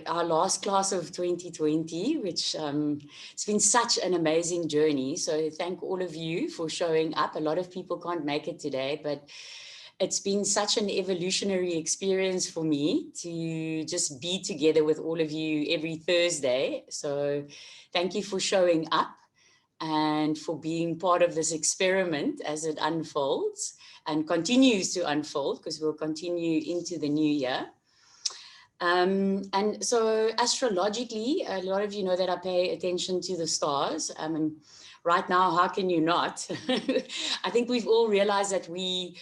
our last class of 2020, which it's been such an amazing journey. So thank all of you for showing up. A lot of people can't make it today, but it's been such an evolutionary experience for me to just be together with all of you every Thursday. So thank you for showing up and for being part of this experiment as it unfolds and continues to unfold, because we'll continue into the new year. And so astrologically, a lot of you know that I pay attention to the stars. And right now, how can you not? I think we've all realized that we're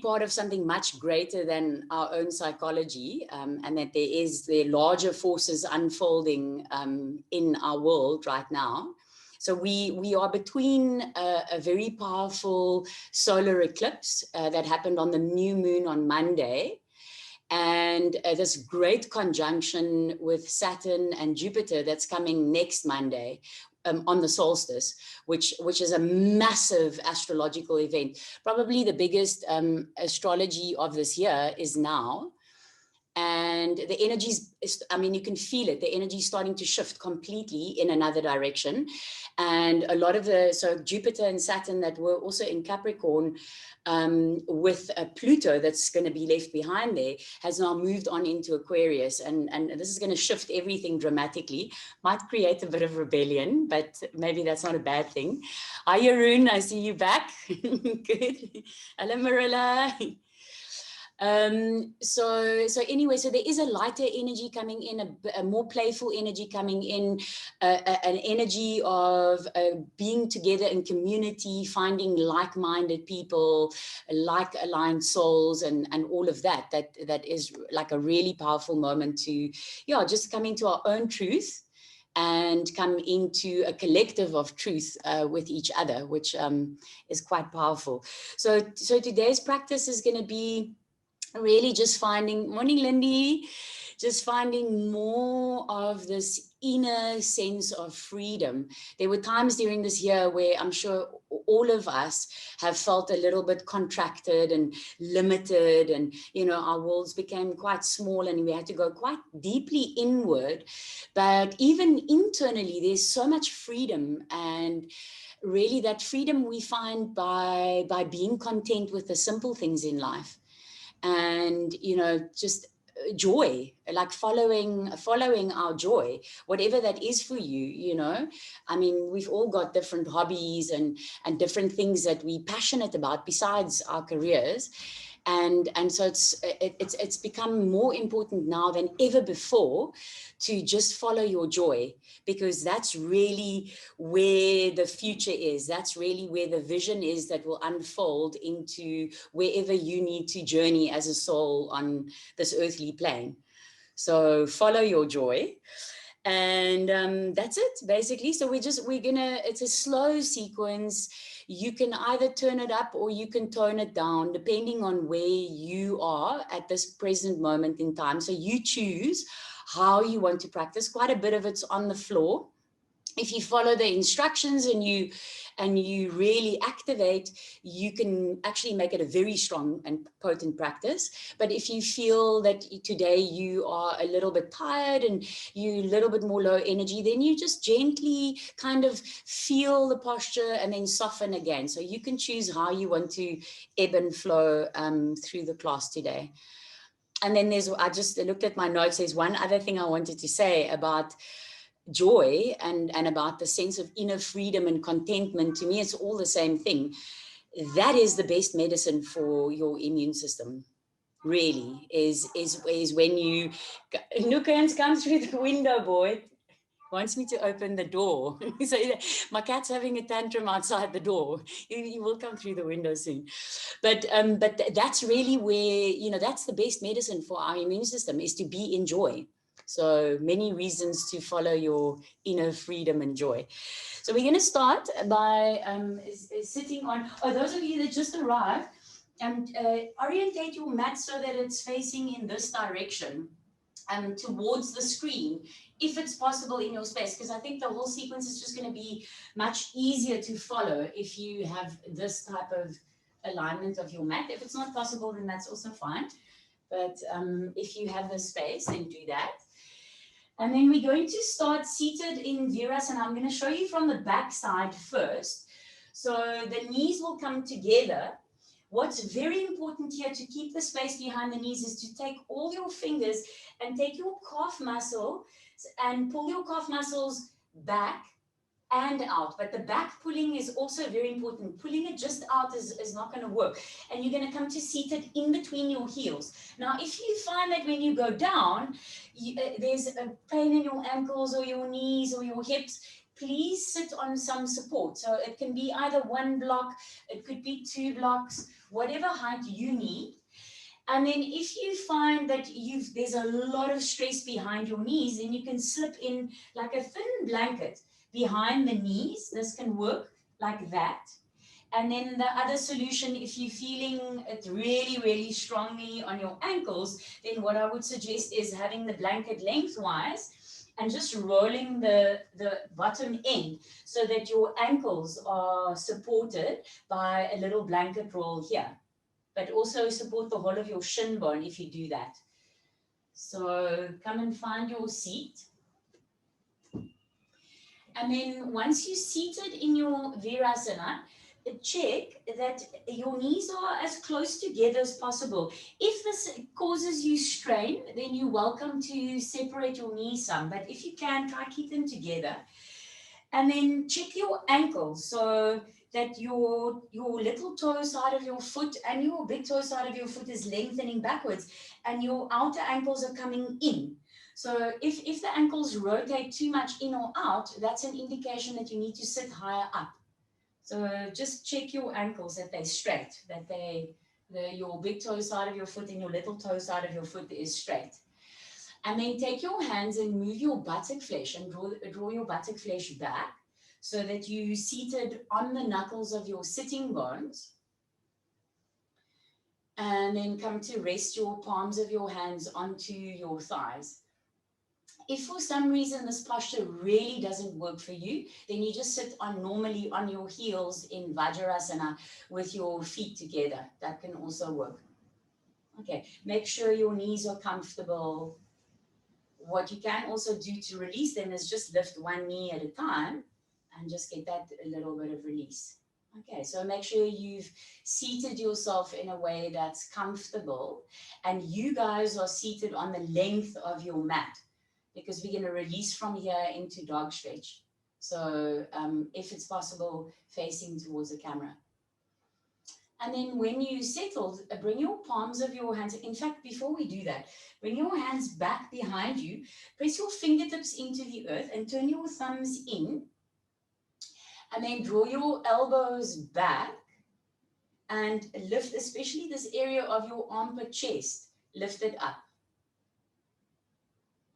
part of something much greater than our own psychology, and that there are larger forces unfolding in our world right now. So we are between a very powerful solar eclipse that happened on the new moon on Monday, and this great conjunction with Saturn and Jupiter that's coming next Monday on the solstice, which is a massive astrological event. Probably the biggest astrology of this year is now. And the energy you can feel it. The energy is starting to shift completely in another direction. And a lot of so Jupiter and Saturn that were also in Capricorn with Pluto that's going to be left behind there has now moved on into Aquarius. And this is going to shift everything dramatically. Might create a bit of rebellion, but maybe that's not a bad thing. Hi, Arun, I see you back. Good. Hello, Marilla. So anyway, so there is a lighter energy coming in, a more playful energy coming in, an energy of being together in community, finding like-minded people, like-aligned souls, and all of that is like a really powerful moment to, just come into our own truth and come into a collective of truth with each other, which is quite powerful. So today's practice is going to be really just finding, morning Lindy, just finding more of this inner sense of freedom. There were times during this year where I'm sure all of us have felt a little bit contracted and limited, and our worlds became quite small and we had to go quite deeply inward. But even internally, there's so much freedom, and really that freedom we find by being content with the simple things in life. And just joy, like following our joy, whatever that is for you. We've all got different hobbies and different things that we're passionate about besides our careers, and so it's become more important now than ever before to just follow your joy, because that's really where the future is. That's really where the vision is that will unfold into wherever you need to journey as a soul on this earthly plane. So follow your joy. And that's it, basically. So it's a slow sequence. You can either turn it up or you can tone it down, depending on where you are at this present moment in time. So you choose how you want to practice. Quite a bit of it's on the floor. If you follow the instructions and you really activate, you can actually make it a very strong and potent practice. But if you feel that today you are a little bit tired and you're a little bit more low energy, then you just gently kind of feel the posture and then soften again. So you can choose how you want to ebb and flow through the class today. And then I just looked at my notes. There's one other thing I wanted to say about joy and about the sense of inner freedom and contentment. To me, it's all the same thing. That is the best medicine for your immune system, really, is when you... Nukans comes through the window, boy. Wants me to open the door. So my cat's having a tantrum outside the door. He will come through the window soon. But that's really where, that's the best medicine for our immune system, is to be in joy. So many reasons to follow your inner freedom and joy. So we're going to start by sitting on, those of you that just arrived, orientate your mat so that it's facing in this direction, towards the screen, if it's possible in your space, because I think the whole sequence is just going to be much easier to follow if you have this type of alignment of your mat. If it's not possible, then that's also fine. But if you have the space, then do that. And then we're going to start seated in Virasana. I'm going to show you from the back side first. So the knees will come together. What's very important here to keep the space behind the knees is to take all your fingers and take your calf muscle and pull your calf muscles back and out. But the back pulling is also very important. Pulling it just out is not going to work. And you're going to come to seated in between your heels. Now, if you find that when you go down, there's a pain in your ankles or your knees or your hips, please sit on some support. So it can be either one block, it could be 2 blocks, whatever height you need. And then if you find that there's a lot of stress behind your knees, then you can slip in like a thin blanket behind the knees. This can work like that. And then the other solution, if you're feeling it really, really strongly on your ankles, then what I would suggest is having the blanket lengthwise and just rolling the bottom end so that your ankles are supported by a little blanket roll here. But also support the whole of your shin bone if you do that. So come and find your seat. And then once you're seated in your Virasana, check that your knees are as close together as possible. If this causes you strain, then you're welcome to separate your knees some. But if you can, try keep them together. And then check your ankles so that your little toe side of your foot and your big toe side of your foot is lengthening backwards and your outer ankles are coming in. So if the ankles rotate too much in or out, that's an indication that you need to sit higher up. So just check your ankles that they're straight, that your big toe side of your foot and your little toe side of your foot is straight. And then take your hands and move your buttock flesh and draw your buttock flesh back so that you're seated on the knuckles of your sitting bones. And then come to rest your palms of your hands onto your thighs. If for some reason this posture really doesn't work for you, then you just sit normally on your heels in Vajrasana with your feet together. That can also work. Okay, make sure your knees are comfortable. What you can also do to release them is just lift one knee at a time and just get that a little bit of release. Okay, so make sure you've seated yourself in a way that's comfortable and you guys are seated on the length of your mat, because we're going to release from here into dog stretch. So if it's possible, facing towards the camera. And then when you settled, bring your palms of your hands. In fact, before we do that, bring your hands back behind you, press your fingertips into the earth and turn your thumbs in. And then draw your elbows back and lift, especially this area of your armpit chest, lift it up.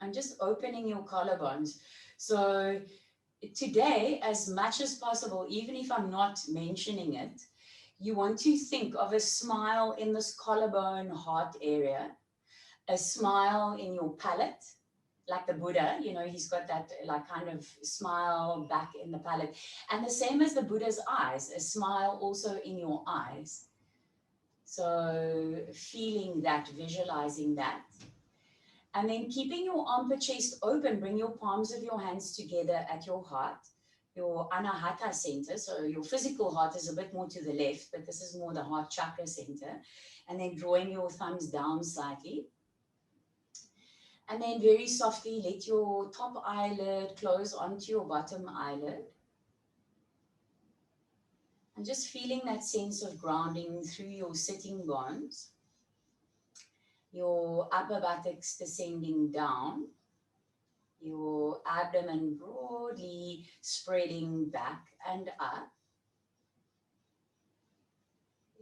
And just opening your collarbones. So today, as much as possible, even if I'm not mentioning it, you want to think of a smile in this collarbone heart area, a smile in your palate, like the Buddha, he's got that like kind of smile back in the palate. And the same as the Buddha's eyes, a smile also in your eyes. So feeling that, visualizing that. And then keeping your armpit chest open, bring your palms of your hands together at your heart, your Anahata center. So your physical heart is a bit more to the left, but this is more the heart chakra center. And then drawing your thumbs down slightly. And then very softly let your top eyelid close onto your bottom eyelid. And just feeling that sense of grounding through your sitting bones. Your upper buttocks descending down, your abdomen broadly spreading back and up.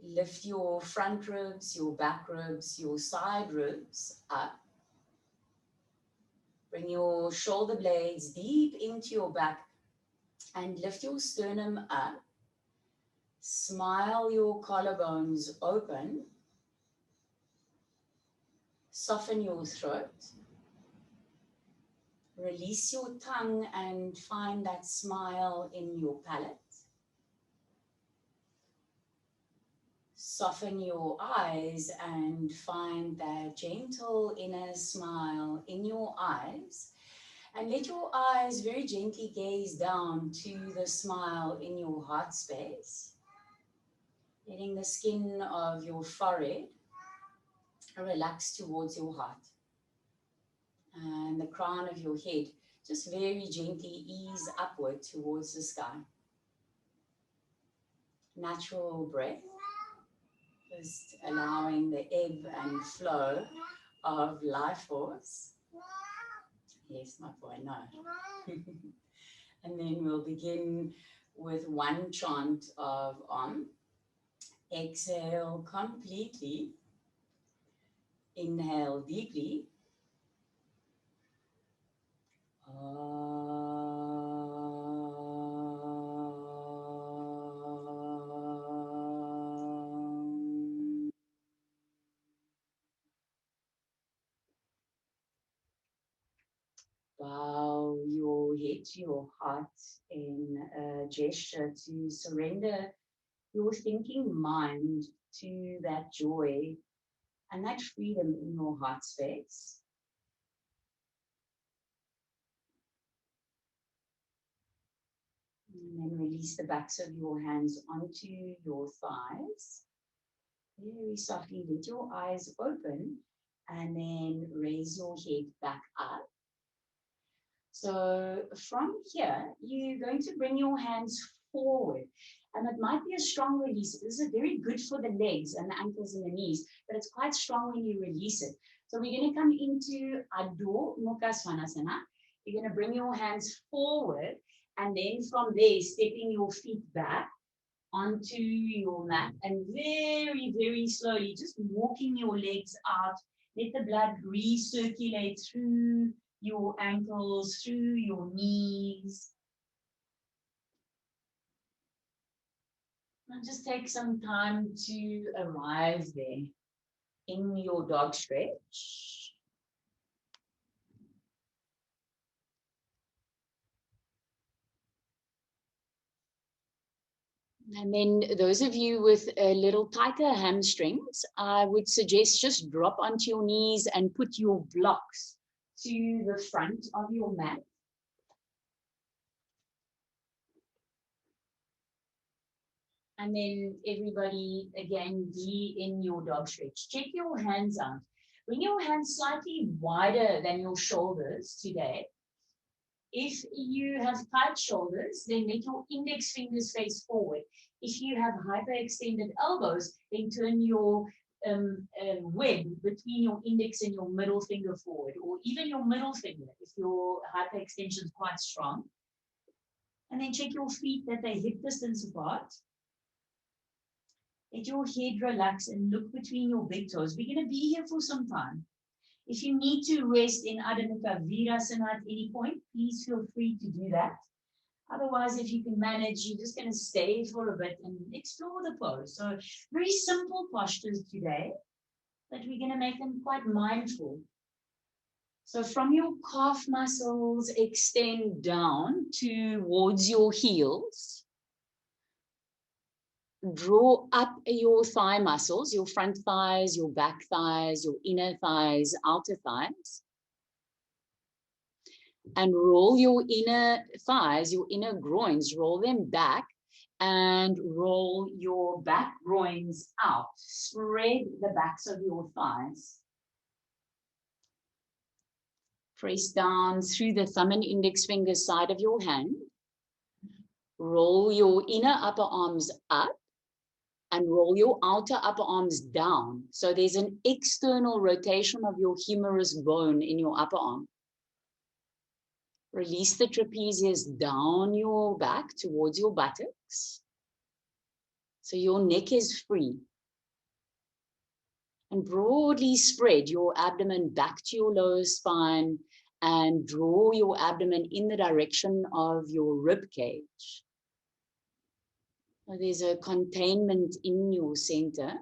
Lift your front ribs, your back ribs, your side ribs up. Bring your shoulder blades deep into your back and lift your sternum up. Smile your collarbones open. Soften your throat. Release your tongue and find that smile in your palate. soften your eyes and find that gentle inner smile in your eyes. And let your eyes very gently gaze down to the smile in your heart space. Letting the skin of your forehead relax towards your heart. And the crown of your head just very gently ease upward towards the sky. Natural breath. Just allowing the ebb and flow of life force. Yes, my boy, no. And then we'll begin with one chant of Om. Exhale completely. Inhale deeply. Bow your head to your heart in a gesture to surrender your thinking mind to that joy and that freedom in your heart space. And then release the backs of your hands onto your thighs. Very softly let your eyes open and then raise your head back up. So from here, you're going to bring your hands forward. And it might be a strong release. This is very good for the legs and the ankles and the knees, but it's quite strong when you release it. So we're going to come into Adho Mukha Svanasana. You're going to bring your hands forward, and then from there, stepping your feet back onto your mat, and very, very slowly, just walking your legs out. Let the blood recirculate through your ankles, through your knees. And just take some time to arrive there in your dog stretch. And then those of you with a little tighter hamstrings, I would suggest just drop onto your knees and put your blocks to the front of your mat. And then everybody, again, be in your dog stretch. Check your hands out. Bring your hands slightly wider than your shoulders today. If you have tight shoulders, then let your index fingers face forward. If you have hyperextended elbows, then turn your web between your index and your middle finger forward, or even your middle finger if your hyperextension is quite strong. And then check your feet that they're hip distance apart. Let your head relax and look between your big toes. We're going to be here for some time. If you need to rest in Adho Mukha Virasana at any point, please feel free to do that. Otherwise, if you can manage, you're just going to stay for a bit and explore the pose. So very simple postures today, but we're going to make them quite mindful. So from your calf muscles, extend down towards your heels. Draw up your thigh muscles, your front thighs, your back thighs, your inner thighs, outer thighs. And roll your inner thighs, your inner groins, roll them back and roll your back groins out. Spread the backs of your thighs. Press down through the thumb and index finger side of your hand. Roll your inner upper arms up and roll your outer upper arms down. So there's an external rotation of your humerus bone in your upper arm. Release the trapezius down your back towards your buttocks. So your neck is free. And broadly spread your abdomen back to your lower spine and draw your abdomen in the direction of your rib cage. So there's a containment in your center.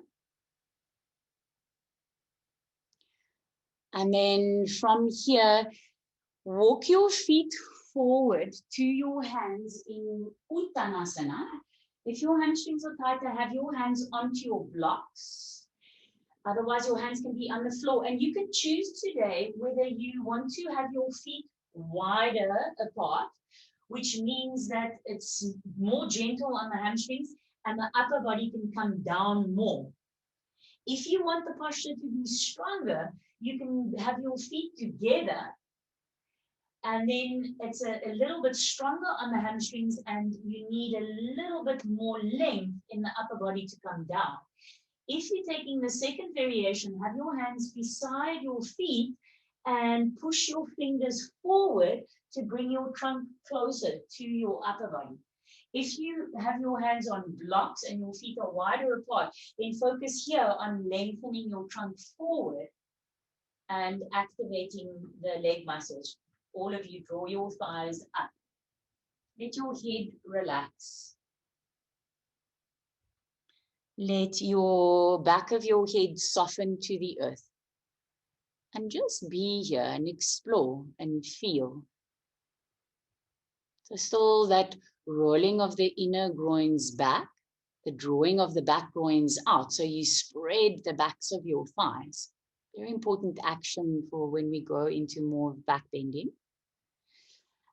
And then from here, walk your feet forward to your hands in Utkatasana. If your hamstrings are tighter, have your hands onto your blocks. Otherwise, your hands can be on the floor. And you can choose today whether you want to have your feet wider apart, which means that it's more gentle on the hamstrings and the upper body can come down more. If you want the posture to be stronger, you can have your feet together, and then it's a little bit stronger on the hamstrings, and you need a little bit more length in the upper body to come down. If you're taking the second variation, have your hands beside your feet and push your fingers forward to bring your trunk closer to your upper body. If you have your hands on blocks and your feet are wider apart, then focus here on lengthening your trunk forward and activating the leg muscles. All of you, draw your thighs up. Let your head relax. Let your back of your head soften to the earth. And just be here and explore and feel. So still that rolling of the inner groins back, the drawing of the back groins out. So you spread the backs of your thighs. Very important action for when we go into more back bending.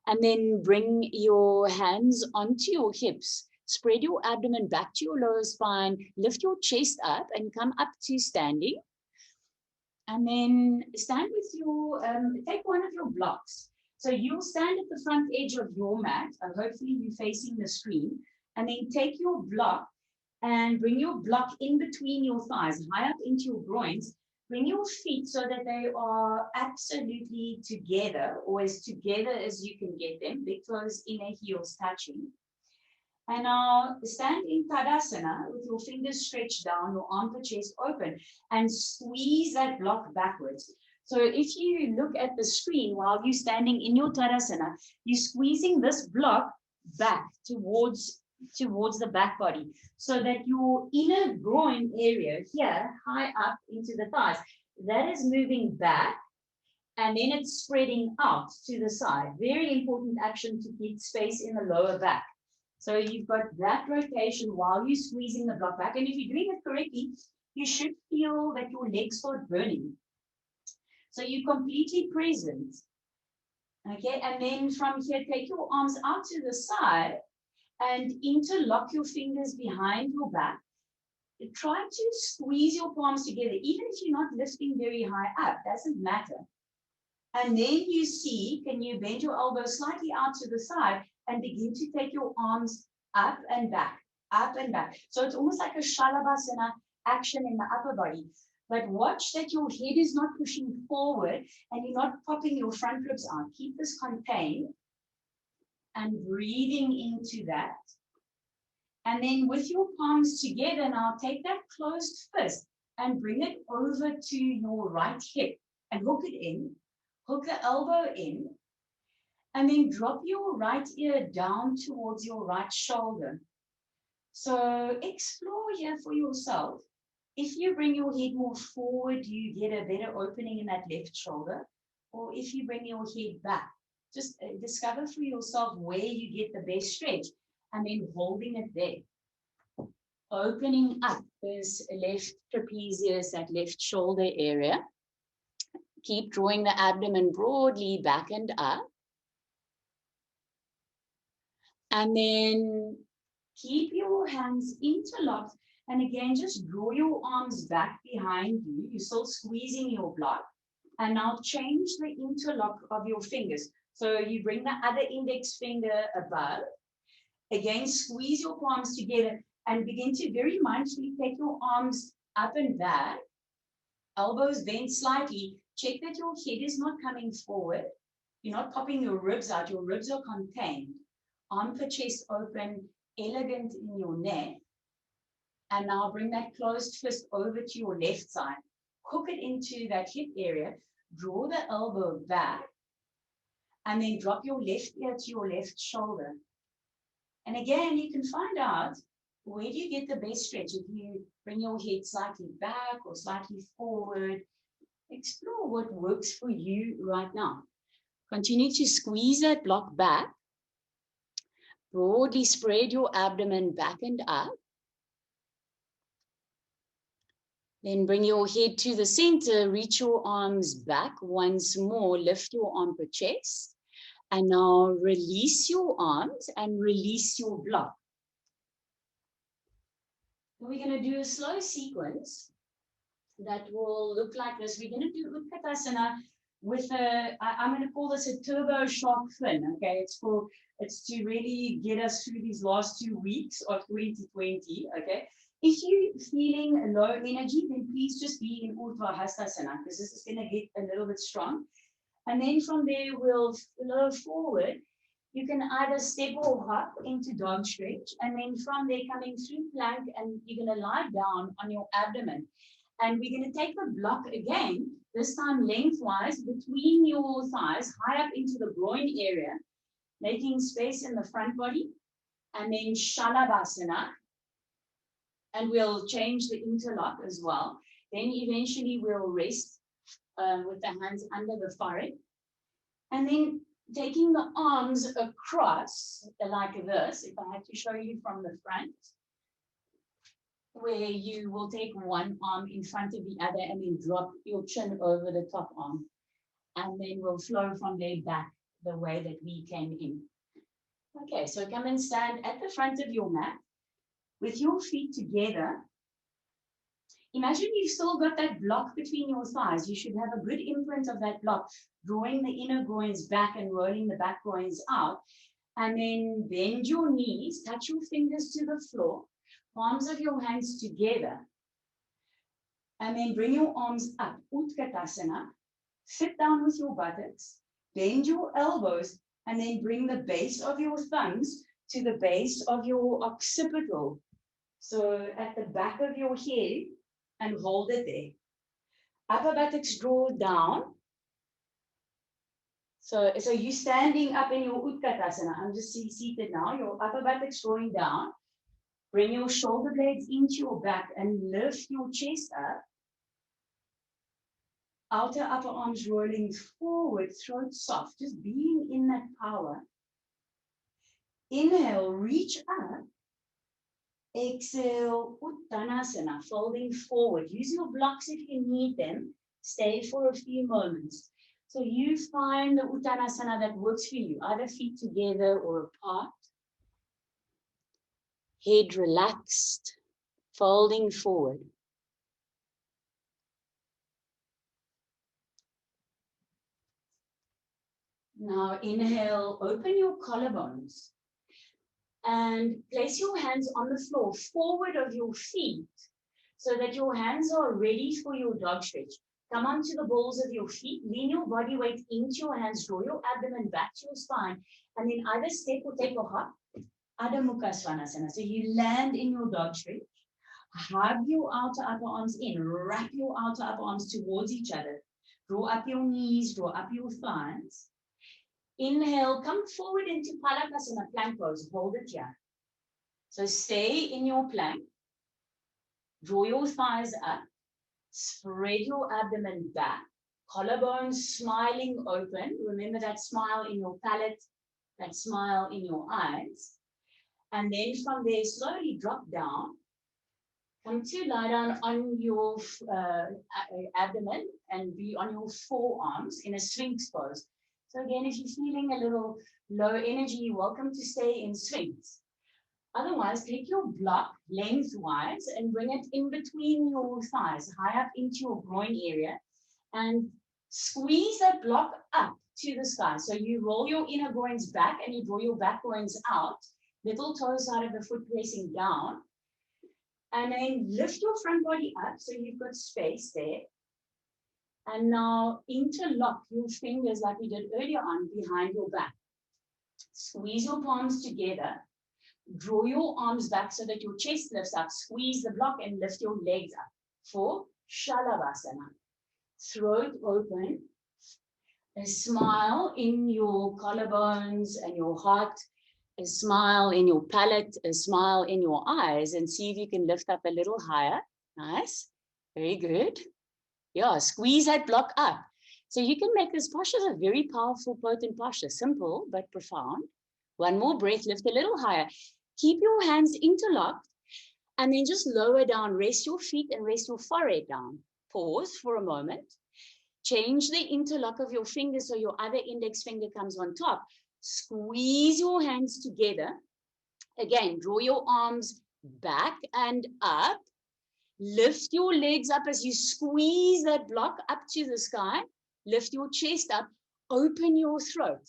And then bring your hands onto your hips. Spread your abdomen back to your lower spine. Lift your chest up and come up to standing. And then stand with your, take one of your blocks. So you'll stand at the front edge of your mat, and hopefully you're facing the screen. And then take your block and bring your block in between your thighs, high up into your groins. Bring your feet so that they are absolutely together, or as together as you can get them, big toes, inner heels touching. And now stand in Tadasana with your fingers stretched down, your armpit chest open, and squeeze that block backwards. So if you look at the screen while you're standing in your Tadasana, you're squeezing this block back towards the back body, so that your inner groin area here, high up into the thighs, that is moving back, and then it's spreading out to the side. Very important action to keep space in the lower back. So you've got that rotation while you're squeezing the block back. And if you're doing it correctly, you should feel that your legs start burning. So you're completely present. Okay, and then from here, take your arms out to the side and interlock your fingers behind your back. Try to squeeze your palms together, even if you're not lifting very high up, doesn't matter. And then you see, can you bend your elbows slightly out to the side and begin to take your arms up and back, up and back. So it's almost like a Shalabhasana action in the upper body. But watch that your head is not pushing forward and you're not popping your front ribs out. Keep this contained and breathing into that. And then with your palms together, now take that closed fist and bring it over to your right hip and hook it in. Hook the elbow in. And then drop your right ear down towards your right shoulder. So explore here for yourself. If you bring your head more forward, you get a better opening in that left shoulder. Or if you bring your head back, just discover for yourself where you get the best stretch and then holding it there. Opening up this left trapezius, that left shoulder area. Keep drawing the abdomen broadly back and up. And then keep your hands interlocked. And again, just draw your arms back behind you. You're still squeezing your block. And now change the interlock of your fingers. So you bring the other index finger above. Again, squeeze your palms together and begin to very mindfully take your arms up and back. Elbows bent slightly. Check that your head is not coming forward. You're not popping your ribs out. Your ribs are contained. Armpit chest open, elegant in your neck. And now bring that closed fist over to your left side. Hook it into that hip area. Draw the elbow back. And then drop your left ear to your left shoulder. And again, you can find out where do you get the best stretch. If you bring your head slightly back or slightly forward, explore what works for you right now. Continue to squeeze that block back. Broadly spread your abdomen back and up. Then bring your head to the center, reach your arms back once more, lift your armpit chest. And now release your arms and release your block. We're going to do a slow sequence that will look like this. We're going to do Utkatasana with I'm going to call this a turbo shark fin. Okay, it's to really get us through these last 2 weeks of 2020. Okay, if you're feeling low energy, then please just be in Utkatasana because this is going to get a little bit strong. And then from there, we'll flow forward. You can either step or hop into dog stretch. And then from there, coming through plank, and you're going to lie down on your abdomen. And we're going to take the block again, this time lengthwise between your thighs, high up into the groin area, making space in the front body. And then Shalabhasana. And we'll change the interlock as well. Then eventually we'll rest with the hands under the forehead. And then taking the arms across like this, if I had to show you from the front, where you will take one arm in front of the other and then drop your chin over the top arm. And then we'll flow from there back the way that we came in. Okay, so come and stand at the front of your mat with your feet together. Imagine you've still got that block between your thighs. You should have a good imprint of that block, drawing the inner groins back and rolling the back groins out. And then bend your knees, touch your fingers to the floor, palms of your hands together. And then bring your arms up, Utkatasana. Sit down with your buttocks, bend your elbows, and then bring the base of your thumbs to the base of your occipital. So at the back of your head, and hold it there. Upper buttocks draw down. So you're standing up in your Utkatasana. I'm just seated now. Your upper buttocks drawing down. Bring your shoulder blades into your back and lift your chest up. Outer upper arms rolling forward, throat soft, just being in that power. Inhale, reach up. Exhale, Uttanasana, folding forward. Use your blocks if you need them. Stay for a few moments. So you find the Uttanasana that works for you, either feet together or apart. Head relaxed, folding forward. Now inhale, open your collarbones. And place your hands on the floor, forward of your feet, so that your hands are ready for your dog stretch. Come onto the balls of your feet, lean your body weight into your hands, draw your abdomen back to your spine, and then either step or take a hop, Adho Mukha Svanasana. So you land in your dog stretch, hug your outer upper arms in, wrap your outer upper arms towards each other, draw up your knees, draw up your thighs. Inhale, come forward into Palakasana, plank pose, hold it here. So stay in your plank, draw your thighs up, spread your abdomen back, collarbones smiling open. Remember that smile in your palate, that smile in your eyes. And then from there, slowly drop down. Come to lie down on your abdomen and be on your forearms in a Sphinx pose. So again, if you're feeling a little low energy, you're welcome to stay in Sphinx. Otherwise, take your block lengthwise and bring it in between your thighs, high up into your groin area, and squeeze that block up to the sky. So you roll your inner groins back and you draw your back groins out, little toes out of the foot pressing down, and then lift your front body up so you've got space there. And now interlock your fingers like we did earlier on behind your back. Squeeze your palms together. Draw your arms back so that your chest lifts up. Squeeze the block and lift your legs up for Shalabhasana. Throat open. A smile in your collarbones and your heart. A smile in your palate. A smile in your eyes. And see if you can lift up a little higher. Nice. Very good. Yeah, squeeze that block up. So you can make this posture a very powerful, potent posture. Simple, but profound. One more breath, lift a little higher. Keep your hands interlocked and then just lower down. Rest your feet and rest your forehead down. Pause for a moment. Change the interlock of your fingers so your other index finger comes on top. Squeeze your hands together. Again, draw your arms back and up. Lift your legs up as you squeeze that block up to the sky. Lift your chest up. Open your throat.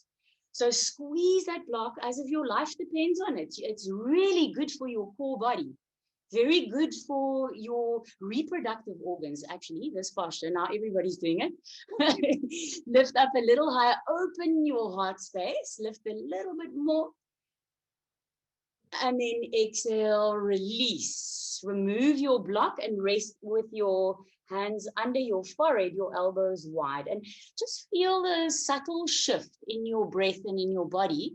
So squeeze that block as if your life depends on it. It's really good for your core body. Very good for your reproductive organs, actually, this posture. Now everybody's doing it. Lift up a little higher. Open your heart space. Lift a little bit more. And then exhale, release. Remove your block and rest with your hands under your forehead, your elbows wide. And just feel the subtle shift in your breath and in your body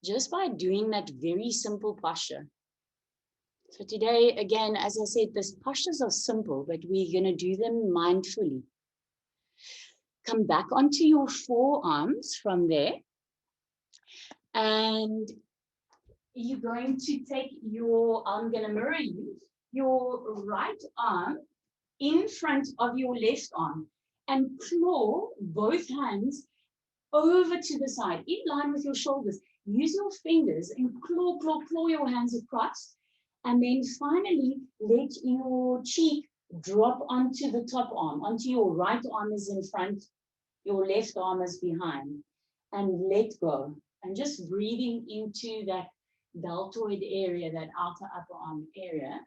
just by doing that very simple posture. So today, again, as I said, these postures are simple, but we're going to do them mindfully. Come back onto your forearms from there. And you're going to take I'm going to mirror you, your right arm in front of your left arm and claw both hands over to the side, in line with your shoulders. Use your fingers and claw your hands across. And then finally, let your cheek drop onto the top arm, onto your right arm is in front, your left arm is behind. And let go. And just breathing into that deltoid area, that outer upper arm area.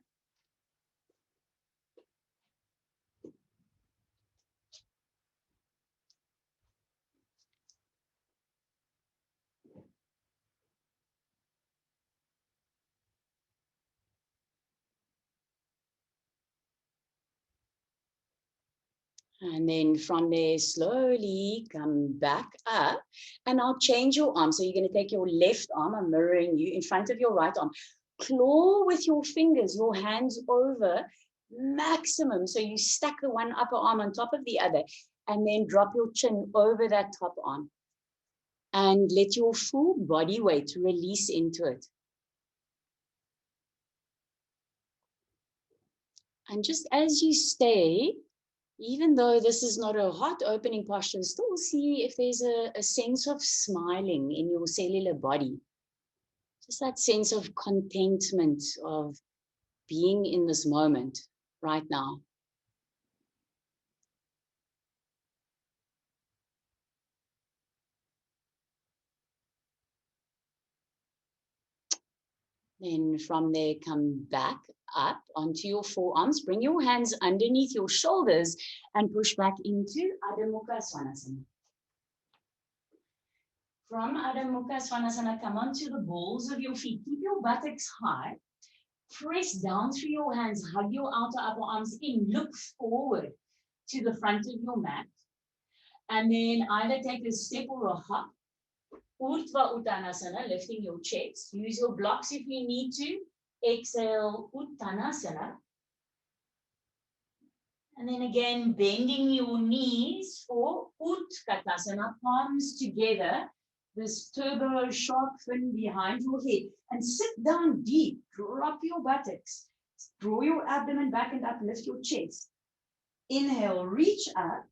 And then from there, slowly come back up. And I'll change your arm. So you're going to take your left arm, I'm mirroring you, in front of your right arm. Claw with your fingers, your hands over maximum. So you stack the one upper arm on top of the other. And then drop your chin over that top arm. And let your full body weight release into it. And just as you stay, even though this is not a heart opening posture, still see if there's a sense of smiling in your cellular body. Just that sense of contentment, of being in this moment right now. Then from there, come back up onto your forearms. Bring your hands underneath your shoulders and push back into Adho Mukha Svanasana. From Adho Mukha Svanasana, come onto the balls of your feet. Keep your buttocks high. Press down through your hands. Hug your outer upper arms in. Look forward to the front of your mat. And then either take a step or a hop. Utkatasana, lifting your chest. Use your blocks if you need to. Exhale, Utkatasana. And then again, bending your knees for Utkatasana, palms together. This turbo shark fin behind your head. And sit down deep. Drop your buttocks. Draw your abdomen back and up. Lift your chest. Inhale, reach up.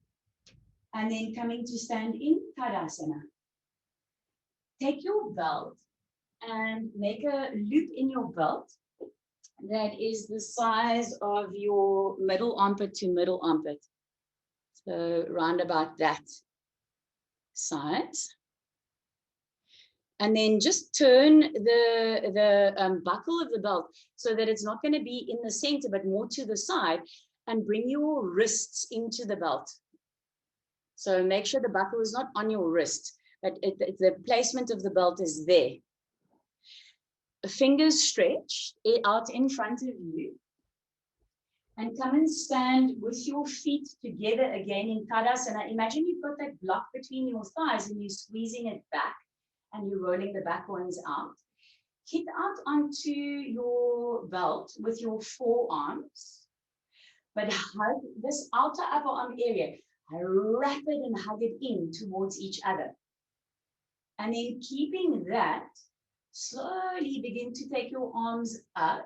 And then coming to stand in Tadasana. Take your belt and make a loop in your belt that is the size of your middle armpit to middle armpit. So round about that size. And then just turn the buckle of the belt so that it's not going to be in the center, but more to the side, and bring your wrists into the belt. So make sure the buckle is not on your wrist, but the placement of the belt is there. The fingers stretch out in front of you. And come and stand with your feet together again in Tadasana. Imagine you've got that block between your thighs and you're squeezing it back and you're rolling the back ones out. Hit out onto your belt with your forearms, but hug this outer upper arm area. Wrap it and hug it in towards each other. And then keeping that, Slowly begin to take your arms up.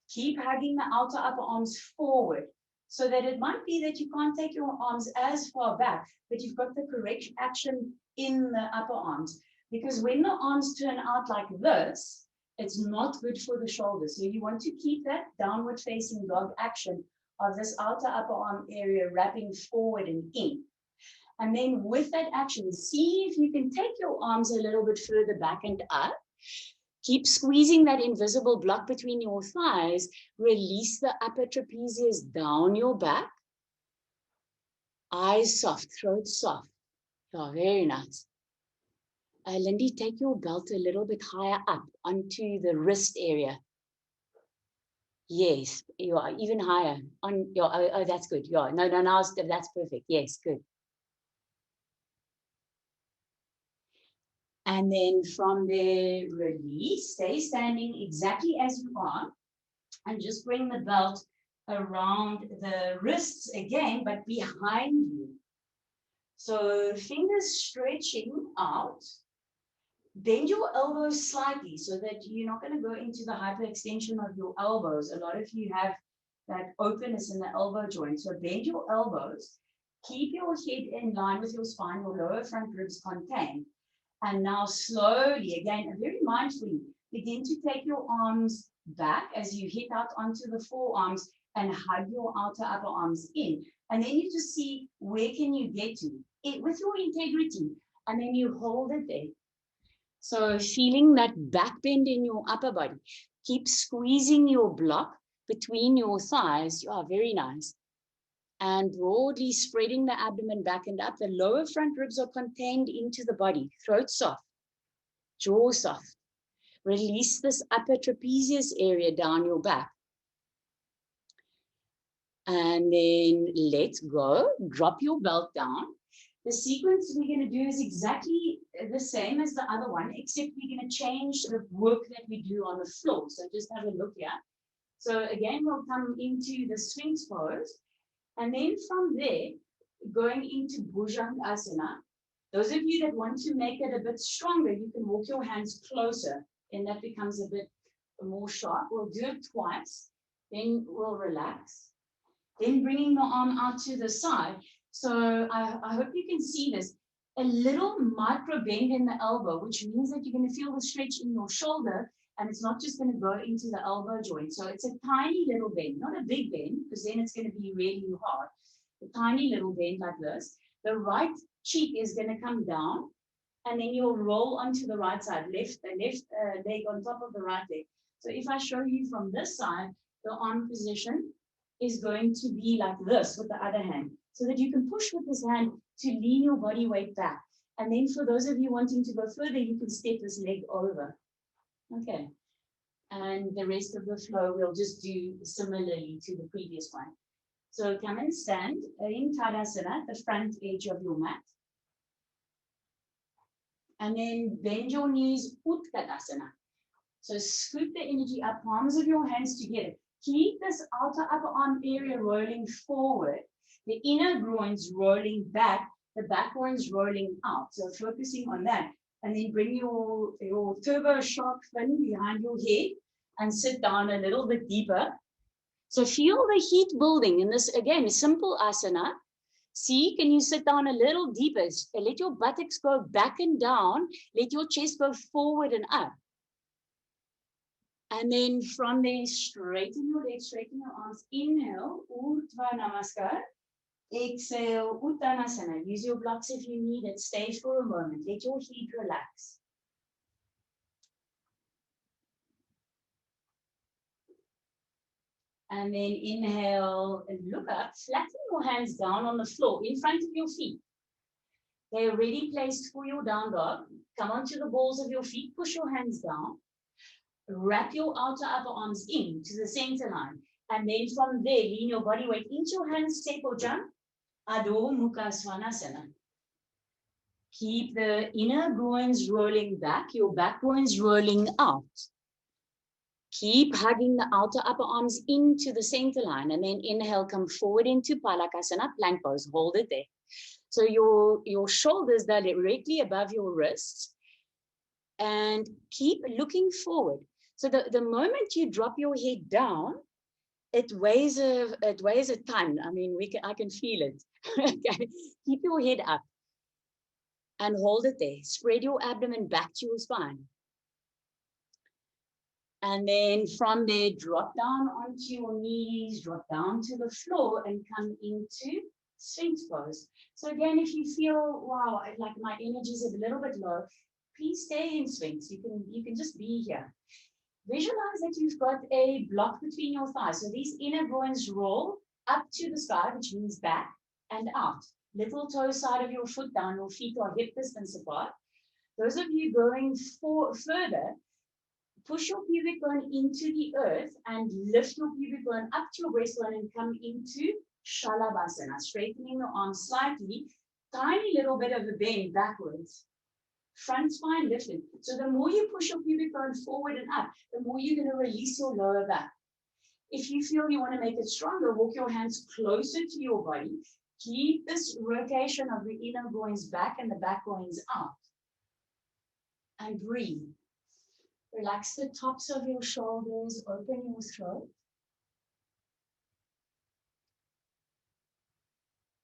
Keep hugging the outer upper arms forward, so that it might be that you can't take your arms as far back, but you've got the correct action in the upper arms. Because when the arms turn out like this, it's not good for the shoulders. So you want to keep that downward facing dog action of this outer upper arm area wrapping forward and in. And then with that action, see if you can take your arms a little bit further back and up. Keep squeezing that invisible block between your thighs. Release the upper trapezius down your back. Eyes soft, throat soft. Oh, very nice. Lindy, take your belt a little bit higher up onto the wrist area. Yes, you are even higher on your. Oh, that's good. Yeah, no, now that's perfect. Yes, good. And then from there, release. Stay standing exactly as you are, and just bring the belt around the wrists again, but behind you. So fingers stretching out. Bend your elbows slightly so that you're not going to go into the hyperextension of your elbows. A lot of you have that openness in the elbow joint. So bend your elbows. Keep your head in line with your spine, your lower front ribs contained. And now slowly, again, very mindfully, begin to take your arms back as you hit out onto the forearms and hug your outer upper arms in. And then you just see where can you get to it with your integrity. And then you hold it there. So feeling that back bend in your upper body. Keep squeezing your block between your thighs. You are very nice. And broadly spreading the abdomen back and up. The lower front ribs are contained into the body. Throat soft. Jaw soft. Release this upper trapezius area down your back. And then let go. Drop your belt down. The sequence we're going to do is exactly the same as the other one, except we're going to change the work that we do on the floor. So just have a look here. So again, we'll come into the Sphinx pose. And then from there, going into Bhujangasana. Those of you that want to make it a bit stronger, you can walk your hands closer, and that becomes a bit more sharp. We'll do it twice. Then we'll relax. Then bringing the arm out to the side. So I hope you can see this. A little micro bend in the elbow, which means that you're going to feel the stretch in your shoulder, and it's not just going to go into the elbow joint. So it's a tiny little bend, not a big bend, because then it's going to be really hard. A tiny little bend like this. The right cheek is going to come down, and then you'll roll onto the right side, left leg on top of the right leg. So if I show you from this side, the arm position is going to be like this with the other hand, so that you can push with this hand to lean your body weight back. And then for those of you wanting to go further, you can step this leg over. Okay. And the rest of the flow we'll just do similarly to the previous one. So come and stand in Tadasana, the front edge of your mat. And then bend your knees, Utkatasana. So scoop the energy up, palms of your hands together. Keep this outer upper arm area rolling forward. The inner groins rolling back, the back groins rolling out. So focusing on that. And then bring your turbo shark fin behind your head and sit down a little bit deeper. So feel the heat building in this, again, simple asana. See, can you sit down a little deeper? Let your buttocks go back and down. Let your chest go forward and up. And then from there, straighten your legs, straighten your arms. Inhale, Urdhva Namaskar. Exhale, Uttanasana. Use your blocks if you need it. Stay for a moment. Let your heat relax. And then inhale and look up. Flatten your hands down on the floor in front of your feet. They're already placed for your down dog. Come onto the balls of your feet. Push your hands down. Wrap your outer upper arms in to the center line. And then from there, lean your body weight into your hands, step or jump. Adho Mukha Svanasana. Keep the inner groins rolling back, your back groins rolling out. Keep hugging the outer upper arms into the center line. And then inhale, come forward into Palakasana, plank pose. Hold it there. So your shoulders are directly above your wrists. and keep looking forward. So the moment you drop your head down, it weighs a ton. I mean, I can feel it. Okay. Keep your head up and hold it there. Spread your abdomen back to your spine. And then from there, drop down onto your knees, drop down to the floor and come into Sphinx pose. So again, if you feel, wow, like my energy is a little bit low, please stay in Sphinx. You can just be here. Visualize that you've got a block between your thighs. So these inner groins roll up to the sky, which means back and out. Little toe side of your foot down, your feet are hip distance apart. Those of you going further, push your pubic bone into the earth and lift your pubic bone up to your breastbone and come into Shalabhasana, straightening the arms slightly, tiny little bit of a bend backwards. Front spine lifted. So the more you push your pubic bone forward and up, the more you're going to release your lower back. If you feel you want to make it stronger, walk your hands closer to your body. Keep this rotation of the inner groins back and the back groins out. And breathe. Relax the tops of your shoulders, open your throat.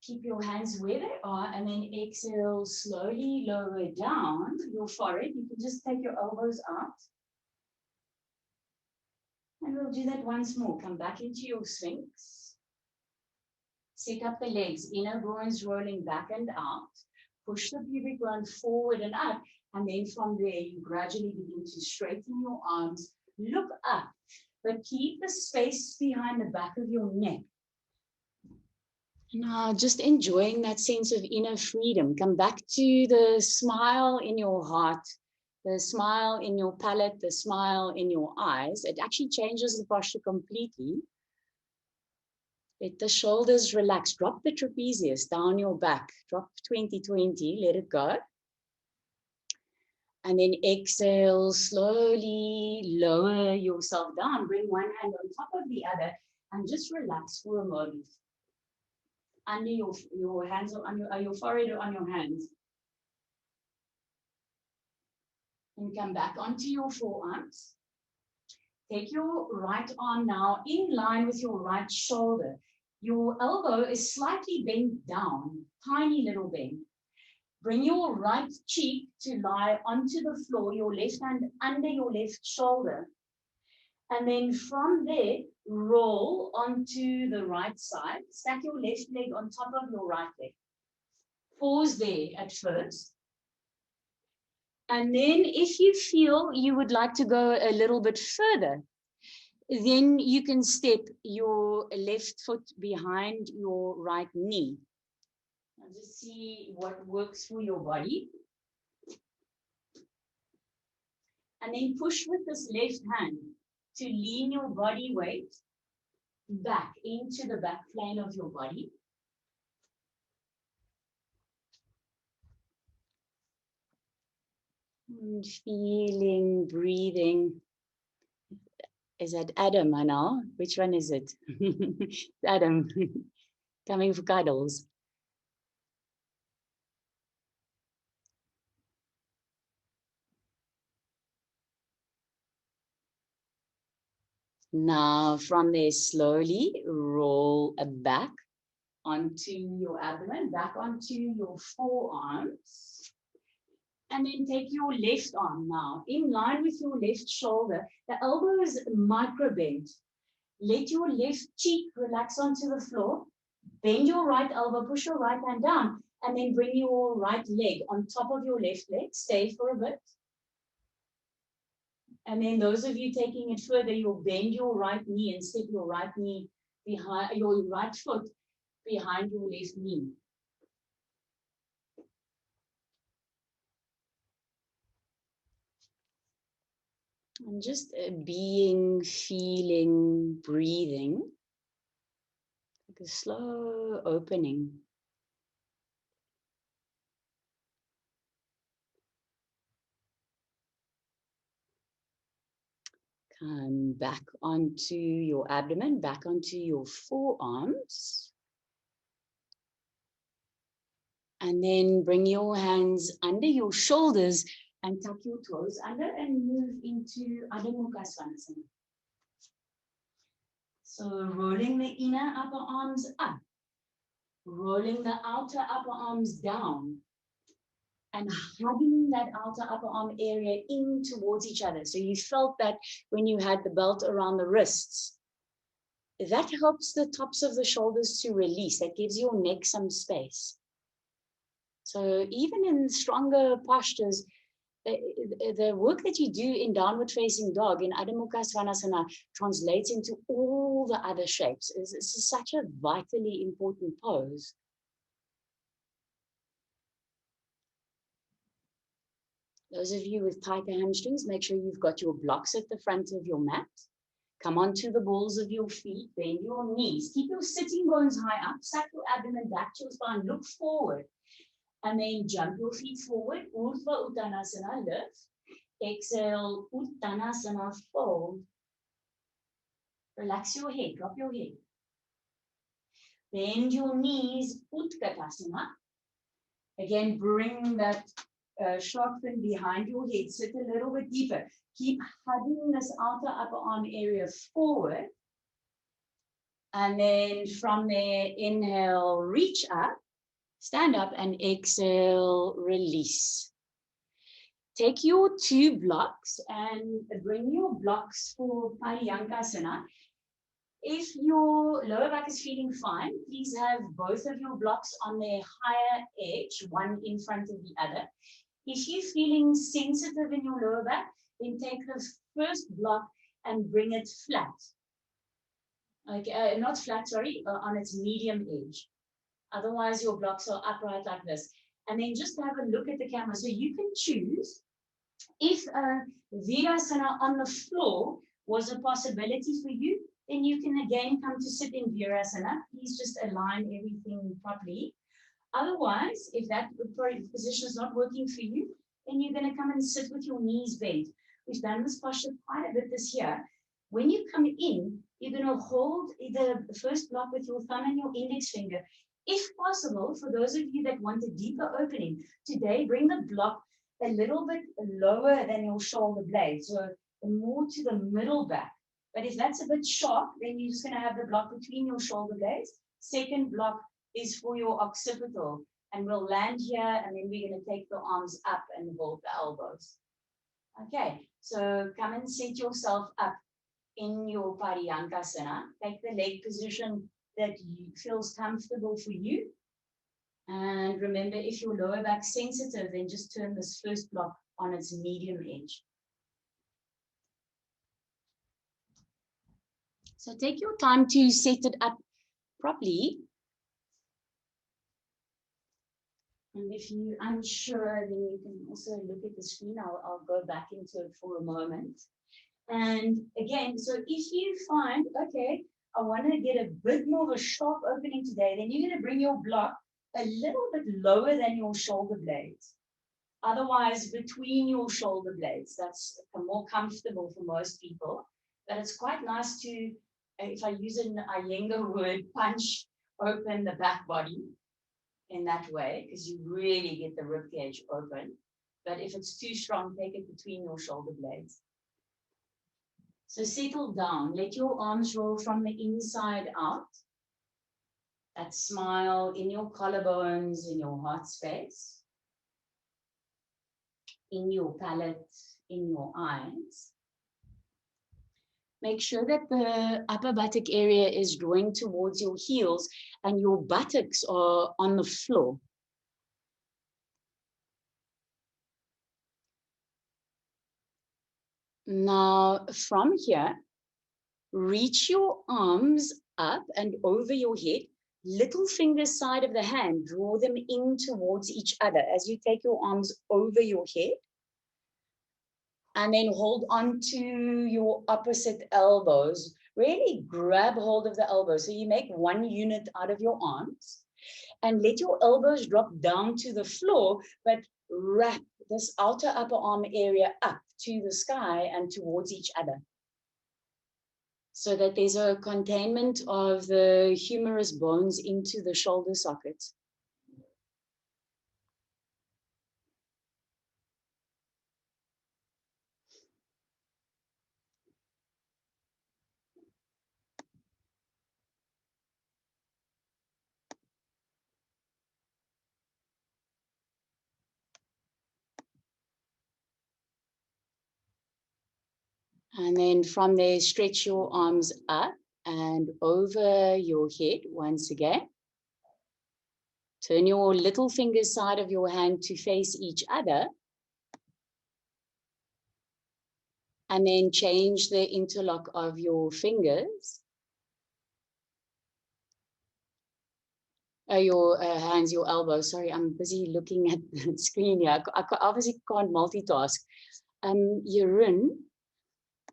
Keep your hands where they are and then exhale, slowly lower down your forehead. You can just take your elbows out. And we'll do that once more. Come back into your Sphinx. Set up the legs, inner groins rolling back and out. Push the pubic bone forward and up. And then from there, you gradually begin to straighten your arms. Look up, but keep the space behind the back of your neck. Now, just enjoying that sense of inner freedom. Come back to the smile in your heart, the smile in your palate, the smile in your eyes. It actually changes the posture completely. Let the shoulders relax. Drop the trapezius down your back. Drop 20-20. Let it go. And then exhale, slowly lower yourself down. Bring one hand on top of the other and just relax for a moment. Under your hands, or on your forehead or on your hands. And come back onto your forearms. Take your right arm now in line with your right shoulder. Your elbow is slightly bent down, tiny little bend. Bring your right cheek to lie onto the floor, your left hand under your left shoulder. And then from there, roll onto the right side. Stack your left leg on top of your right leg. Pause there at first. And then if you feel you would like to go a little bit further, then you can step your left foot behind your right knee. Now just see what works for your body. And then push with this left hand to lean your body weight back into the back plane of your body. And feeling, breathing. Is that Adam, I know? Which one is it? Adam, coming for cuddles. Now from there, slowly roll back onto your abdomen, back onto your forearms. And then take your left arm now, in line with your left shoulder. The elbow is micro bent. Let your left cheek relax onto the floor. Bend your right elbow, push your right hand down, and then bring your right leg on top of your left leg. Stay for a bit. And then those of you taking it further, you'll bend your right knee and step your right knee behind, your right foot behind your left knee. And just being, feeling, breathing. Like a slow opening. Come back onto your abdomen, back onto your forearms. And then bring your hands under your shoulders and tuck your toes under and move into Adho Mukha Svanasana. So rolling the inner upper arms up, rolling the outer upper arms down, and hugging that outer upper arm area in towards each other. So you felt that when you had the belt around the wrists. That helps the tops of the shoulders to release. That gives your neck some space. So even in stronger postures, the work that you do in downward facing dog, in Adho Mukha Svanasana, translates into all the other shapes. It's such a vitally important pose. Those of you with tighter hamstrings, make sure you've got your blocks at the front of your mat. Come onto the balls of your feet, bend your knees. Keep your sitting bones high up, suck your abdomen back to your spine, look forward. And then jump your feet forward, Urdhva Uttanasana, lift. Exhale, Uttanasana, fold. Relax your head, drop your head. Bend your knees, Utkatasana. Again, bring that shark fin behind your head, sit a little bit deeper. Keep hugging this outer upper arm area forward. And then from there, inhale, reach up, stand up, and exhale, release. Take your 2 blocks and bring your blocks for Paryankasana. If your lower back is feeling fine, please have both of your blocks on their higher edge, one in front of the other. If you're feeling sensitive in your lower back, then take the first block and bring it flat. Okay, not flat, sorry, on its medium edge. Otherwise, your blocks are upright like this. And then just have a look at the camera. So you can choose if Virasana on the floor was a possibility for you, then you can again come to sit in Virasana. Please just align everything properly. Otherwise, if that position is not working for you, then you're going to come and sit with your knees bent. We've done this posture quite a bit this year. When you come in, you're going to hold the first block with your thumb and your index finger. If possible, for those of you that want a deeper opening, today bring the block a little bit lower than your shoulder blade, so more to the middle back. But if that's a bit sharp, then you're just going to have the block between your shoulder blades. Second block is for your occipital, and we'll land here, and then we're going to take the arms up and hold the elbows. Okay, so come and set yourself up in your Paryankasana. Take the leg position that feels comfortable for you. And remember, if your lower back sensitive, then just turn this first block on its medium edge. So take your time to set it up properly. And if you're unsure, then you can also look at the screen. I'll go back into it for a moment. And again, so if you find, okay, I want to get a bit more of a sharp opening today, then you're going to bring your block a little bit lower than your shoulder blades. Otherwise, between your shoulder blades, that's more comfortable for most people. But it's quite nice to, if I use an Iyengar word, punch open the back body in that way, because you really get the rib cage open. But if it's too strong, take it between your shoulder blades. So settle down. Let your arms roll from the inside out. That smile in your collarbones, in your heart space, in your palate, in your eyes. Make sure that the upper buttock area is drawing towards your heels and your buttocks are on the floor. Now, from here, reach your arms up and over your head. Little fingers side of the hand, draw them in towards each other as you take your arms over your head. And then hold on to your opposite elbows. Really grab hold of the elbows. So you make one unit out of your arms. And let your elbows drop down to the floor, but wrap this outer upper arm area up to the sky and towards each other, so that there's a containment of the humerus bones into the shoulder sockets. And then from there, stretch your arms up and over your head once again. Turn your little finger side of your hand to face each other. And then change the interlock of your fingers. Your hands, your elbows. Sorry, I'm busy looking at the screen here. I obviously can't multitask. Jeroen,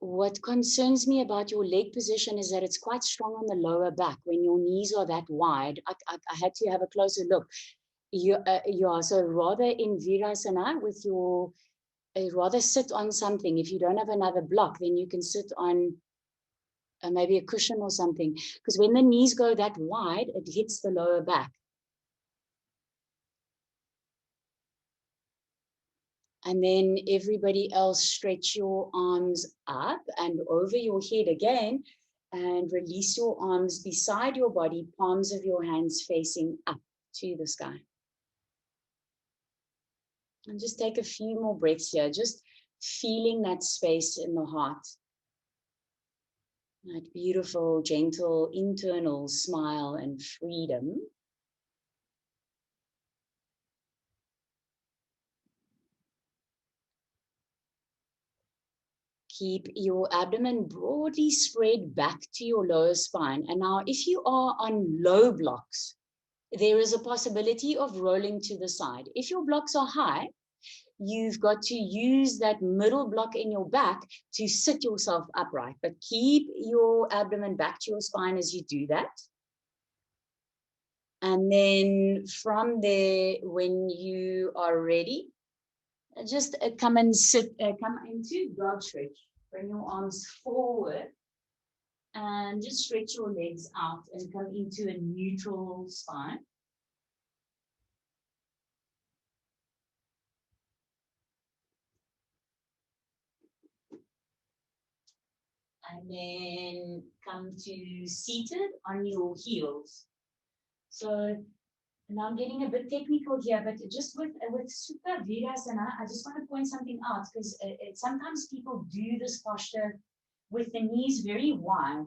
what concerns me about your leg position is that it's quite strong on the lower back when your knees are that wide. I had to have a closer look. You are so rather in Virasana with your, rather sit on something. If you don't have another block, then you can sit on maybe a cushion or something. Because when the knees go that wide, it hits the lower back. And then everybody else, stretch your arms up and over your head again and release your arms beside your body, palms of your hands facing up to the sky. And just take a few more breaths here, just feeling that space in the heart. That beautiful, gentle, internal smile and freedom. Keep your abdomen broadly spread back to your lower spine. And now if you are on low blocks, there is a possibility of rolling to the side. If your blocks are high, you've got to use that middle block in your back to sit yourself upright. But keep your abdomen back to your spine as you do that. And then from there, when you are ready, just come and sit, come into dog stretch. Bring your arms forward and just stretch your legs out and come into a neutral spine. And then come to seated on your heels. So now I'm getting a bit technical here, but just with Supta Virasana, I just want to point something out because sometimes people do this posture with the knees very wide.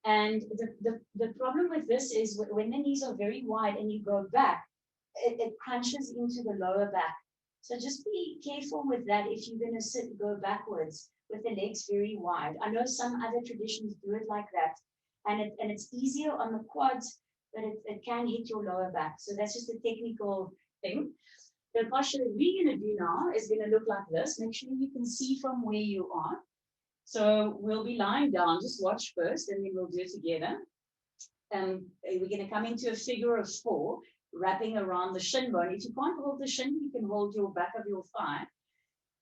And the problem with this is when the knees are very wide and you go back, it crunches into the lower back. So just be careful with that if you're going to go backwards with the legs very wide. I know some other traditions do it like that, and it's easier on the quads, but it can hit your lower back. So that's just a technical thing. The posture that we're going to do now is going to look like this. Make sure you can see from where you are. So we'll be lying down. Just watch first, and then we'll do it together. We're going to come into a figure of 4, wrapping around the shin bone. If you can't hold the shin, you can hold your back of your thigh.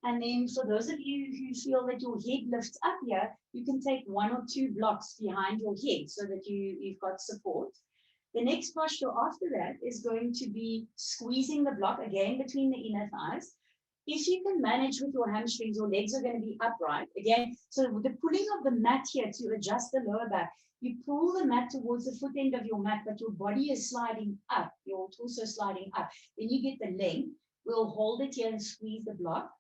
And then for those of you who feel that your head lifts up here, you can take 1 or 2 blocks behind your head so that you've got support. The next posture after that is going to be squeezing the block again between the inner thighs. If you can manage with your hamstrings, your legs are going to be upright. Again, so the pulling of the mat here to adjust the lower back, you pull the mat towards the foot end of your mat, but your body is sliding up, your torso sliding up. Then you get the length. We'll hold it here and squeeze the block.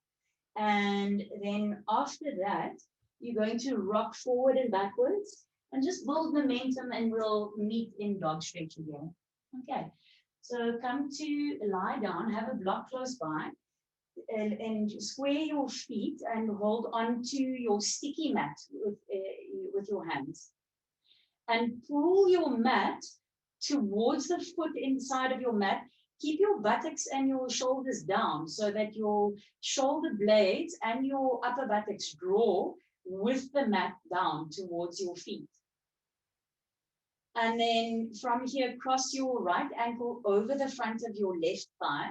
And then after that, you're going to rock forward and backwards and just build momentum, and we'll meet in dog stretch again. Okay, so come to lie down, have a block close by, and square your feet and hold on to your sticky mat with your hands. And pull your mat towards the foot inside of your mat. Keep your buttocks and your shoulders down so that your shoulder blades and your upper buttocks draw with the mat down towards your feet. And then from here, cross your right ankle over the front of your left thigh.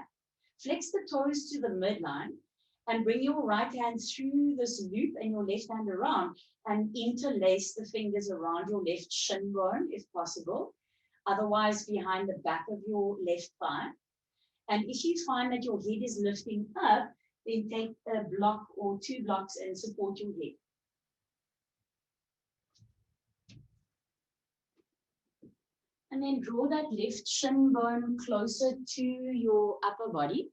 Flex the toes to the midline and bring your right hand through this loop and your left hand around and interlace the fingers around your left shin bone if possible. Otherwise, behind the back of your left thigh. And if you find that your head is lifting up, then take a block or 2 blocks and support your head. And then draw that left shin bone closer to your upper body.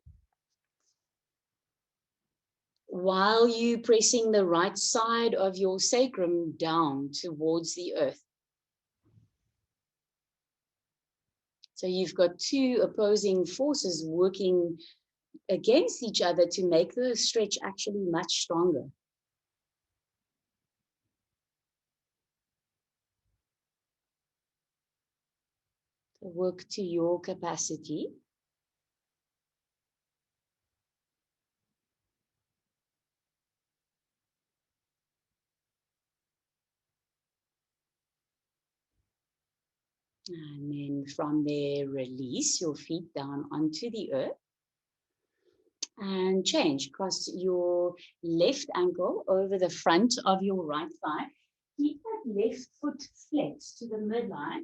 while you pressing the right side of your sacrum down towards the earth. So you've got two opposing forces working against each other to make the stretch actually much stronger. So work to your capacity. And then from there, release your feet down onto the earth. And change. Cross your left ankle over the front of your right thigh. Keep that left foot flexed to the midline.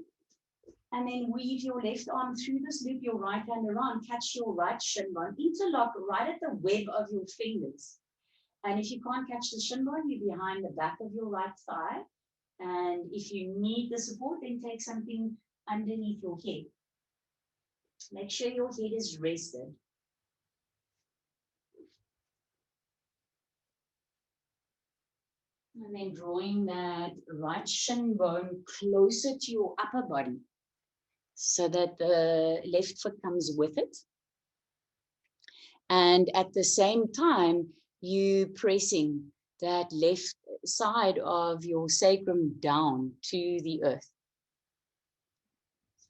And then weave your left arm through this loop, your right hand around. Catch your right shin bone. Interlock right at the web of your fingers. And if you can't catch the shin bone, you're behind the back of your right thigh. And if you need the support, then take something underneath your head. Make sure your head is rested. And then drawing that right shin bone closer to your upper body so that the left foot comes with it. And at the same time, you pressing that left side of your sacrum down to the earth.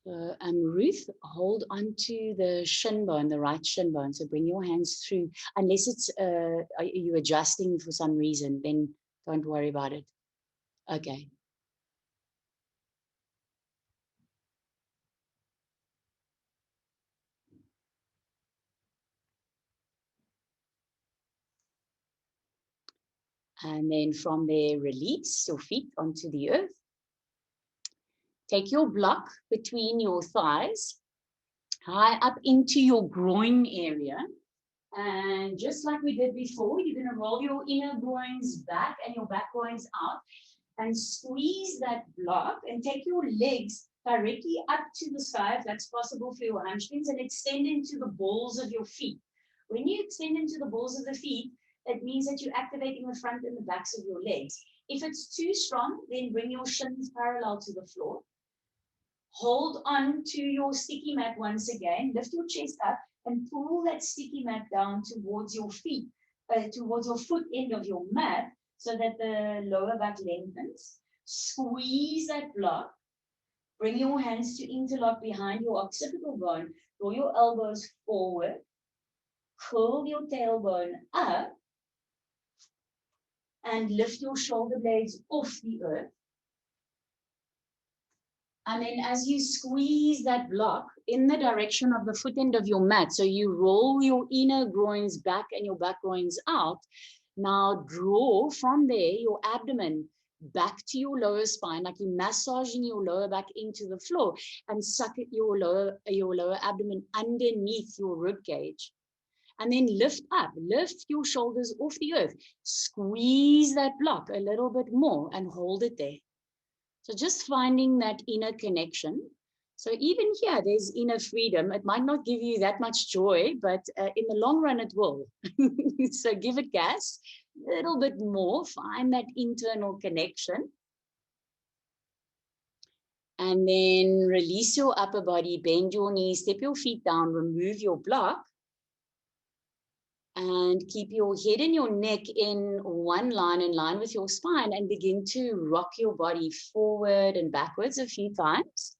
So, Ruth, hold onto the shin bone, the right shin bone. So bring your hands through, unless it's are you adjusting for some reason, then don't worry about it. Okay. And then from there, release your feet onto the earth. Take your block between your thighs, high up into your groin area. And just like we did before, you're going to roll your inner groins back and your back groins out and squeeze that block and take your legs directly up to the sky, if that's possible for your hamstrings, and extend into the balls of your feet. When you extend into the balls of the feet, it means that you're activating the front and the backs of your legs. If it's too strong, then bring your shins parallel to the floor. Hold on to your sticky mat once again. Lift your chest up and pull that sticky mat down towards your feet, towards your foot end of your mat, so that the lower back lengthens. Squeeze that block. Bring your hands to interlock behind your occipital bone. Draw your elbows forward. Curl your tailbone up. And lift your shoulder blades off the earth. And then as you squeeze that block in the direction of the foot end of your mat, so you roll your inner groins back and your back groins out. Now draw from there your abdomen back to your lower spine, like you're massaging your lower back into the floor, and suck at your lower abdomen underneath your rib cage. And then lift up, lift your shoulders off the earth, squeeze that block a little bit more and hold it there. So just finding that inner connection. So even here, there's inner freedom. It might not give you that much joy, but in the long run, it will. So give it gas, a little bit more, find that internal connection. And then release your upper body, bend your knees, step your feet down, remove your block. And keep your head and your neck in one line, in line with your spine, and begin to rock your body forward and backwards a few times.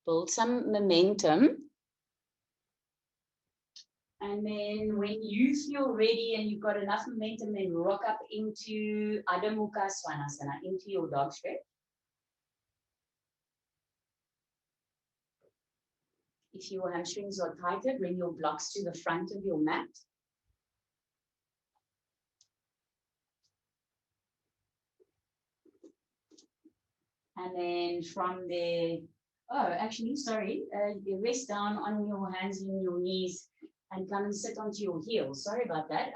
Build some momentum. And then when you feel ready and you've got enough momentum, then rock up into Adho Mukha Svanasana, into your dog stretch. If your hamstrings are tighter, bring your blocks to the front of your mat. And then from there, rest down on your hands and your knees and come and sit onto your heels. Sorry about that.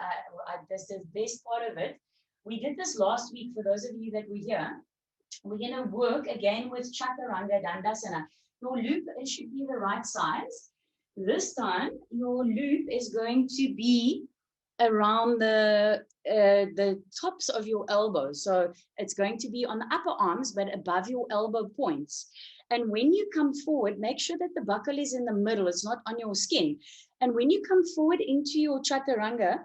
That's the best part of it. We did this last week for those of you that were here. We're going to work again with Chakaranga Dandasana. Your loop should be the right size. This time, your loop is going to be around the tops of your elbows. So it's going to be on the upper arms, but above your elbow points. And when you come forward, make sure that the buckle is in the middle. It's not on your skin. And when you come forward into your chaturanga,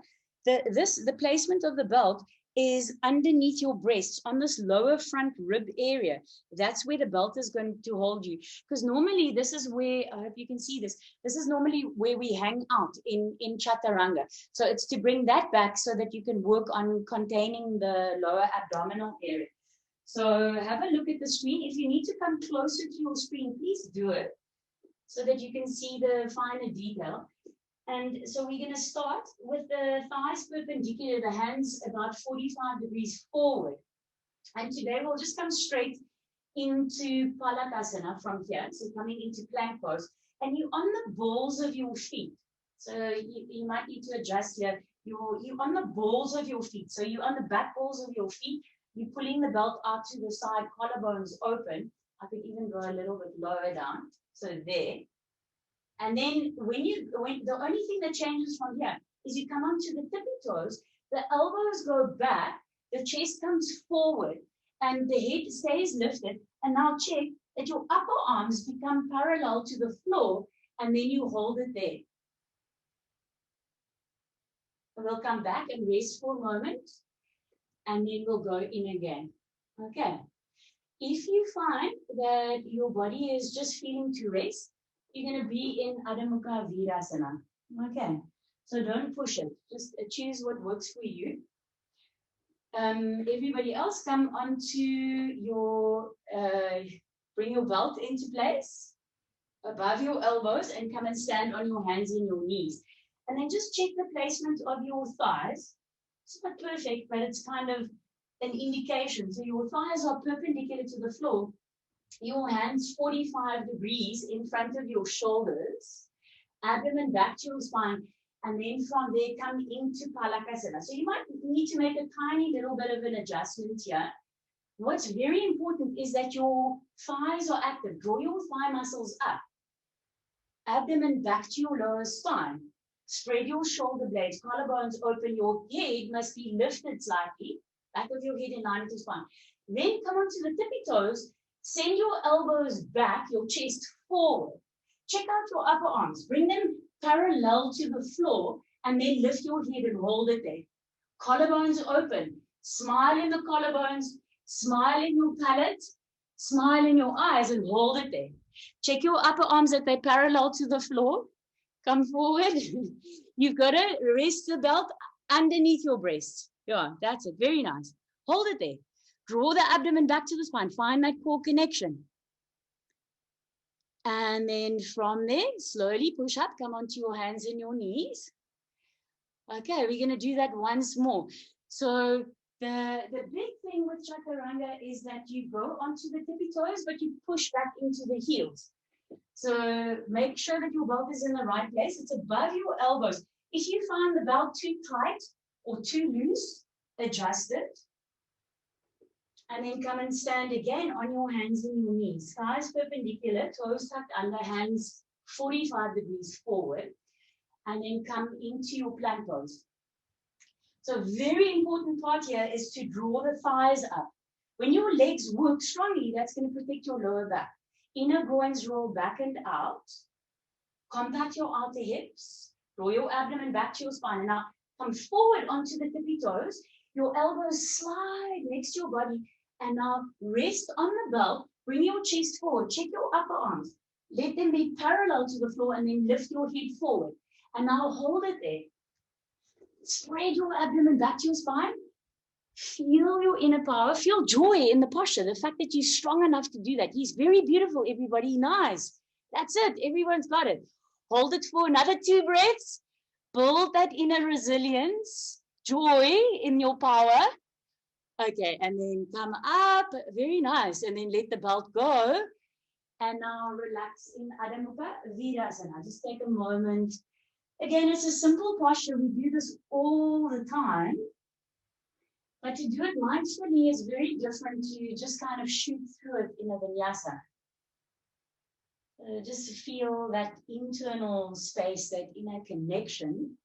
the placement of the belt is underneath your breasts on this lower front rib area. That's where the belt is going to hold you. Because normally this is where, I hope you can see this, this is normally where we hang out in chaturanga. So it's to bring that back so that you can work on containing the lower abdominal area. So have a look at the screen. If you need to come closer to your screen, please do it so that you can see the finer detail. And so we're going to start with the thighs perpendicular, the hands about 45 degrees forward. And today we'll just come straight into Palakasana from here. So coming into plank pose. And you're on the balls of your feet. So you might need to adjust here. You're on the balls of your feet. So you're on the back balls of your feet. You're pulling the belt out to the side, collarbones open. I could even go a little bit lower down. So there. And then when the only thing that changes from here is you come onto the tippy toes, the elbows go back, the chest comes forward, and the head stays lifted. And now check that your upper arms become parallel to the floor, and then you hold it there. And we'll come back and rest for a moment, and then we'll go in again. Okay. If you find that your body is just feeling to rest, you're going to be in Adho Mukha Virasana. Okay, so don't push it. Just choose what works for you. Everybody else, come onto your, bring your belt into place above your elbows and come and stand on your hands and your knees. And then just check the placement of your thighs. It's not perfect, but it's kind of an indication. So your thighs are perpendicular to the floor. Your hands 45 degrees in front of your shoulders, abdomen back to your spine, and then from there come into Palakasana. So you might need to make a tiny little bit of an adjustment here. What's very important is that your thighs are active. Draw your thigh muscles up. Abdomen back to your lower spine. Spread your shoulder blades, collarbones open. Your head must be lifted slightly, back of your head in line with your spine. Then come onto the tippy toes. Send your elbows back, your chest forward. Check out your upper arms. Bring them parallel to the floor and then lift your head and hold it there. Collarbones open. Smile in the collarbones. Smile in your palate. Smile in your eyes and hold it there. Check your upper arms that they're parallel to the floor. Come forward. You've got to rest the belt underneath your breast. Yeah, that's it. Very nice. Hold it there. Draw the abdomen back to the spine. Find that core connection. And then from there, slowly push up. Come onto your hands and your knees. Okay, we're going to do that once more. So the big thing with Chakaranga is that you go onto the tippy toes, but you push back into the heels. So make sure that your belt is in the right place. It's above your elbows. If you find the belt too tight or too loose, adjust it. And then come and stand again on your hands and your knees. Thighs perpendicular, toes tucked under, hands 45 degrees forward. And then come into your plank pose. So very important part here is to draw the thighs up. When your legs work strongly, that's going to protect your lower back. Inner groins roll back and out. Compact your outer hips. Draw your abdomen back to your spine. And now come forward onto the tippy toes. Your elbows slide next to your body. And now rest on the belt. Bring your chest forward. Check your upper arms. Let them be parallel to the floor and then lift your head forward. And now hold it there. Spread your abdomen back to your spine. Feel your inner power. Feel joy in the posture. The fact that you're strong enough to do that. He's very beautiful, everybody. Nice. That's it. Everyone's got it. Hold it for another 2 breaths. Build that inner resilience. Joy in your power. Okay, and then come up. Very nice. And then let the belt go. And now relax in Adho Mukha Virasana. Just take a moment. Again, it's a simple posture. We do this all the time. But to do it mindfully is very different to just kind of shoot through it in a vinyasa. Just to feel that internal space, that inner connection.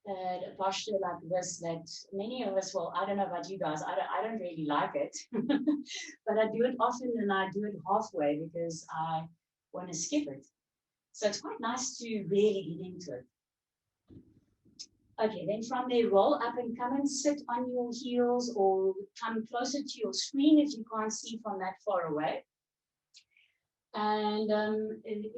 a posture like this that many of us, well, I don't know about you guys, I don't really like it, but I do it often and I do it halfway because I want to skip it. So it's quite nice to really get into it. Okay, then from there, roll up and come and sit on your heels or come closer to your screen if you can't see from that far away. And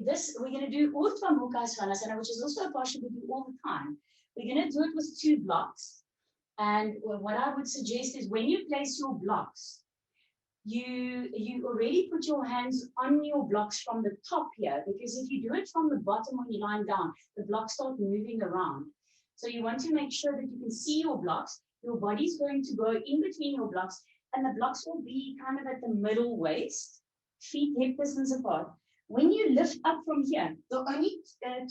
this, we're going to do Urdhva Mukha Svanasana, which is also a posture we do all the time. We're going to do it with 2 blocks. And what I would suggest is when you place your blocks, you already put your hands on your blocks from the top here, because if you do it from the bottom when you lie down, the blocks start moving around. So you want to make sure that you can see your blocks. Your body's going to go in between your blocks, and the blocks will be kind of at the middle waist, feet hip distance apart. When you lift up from here, the only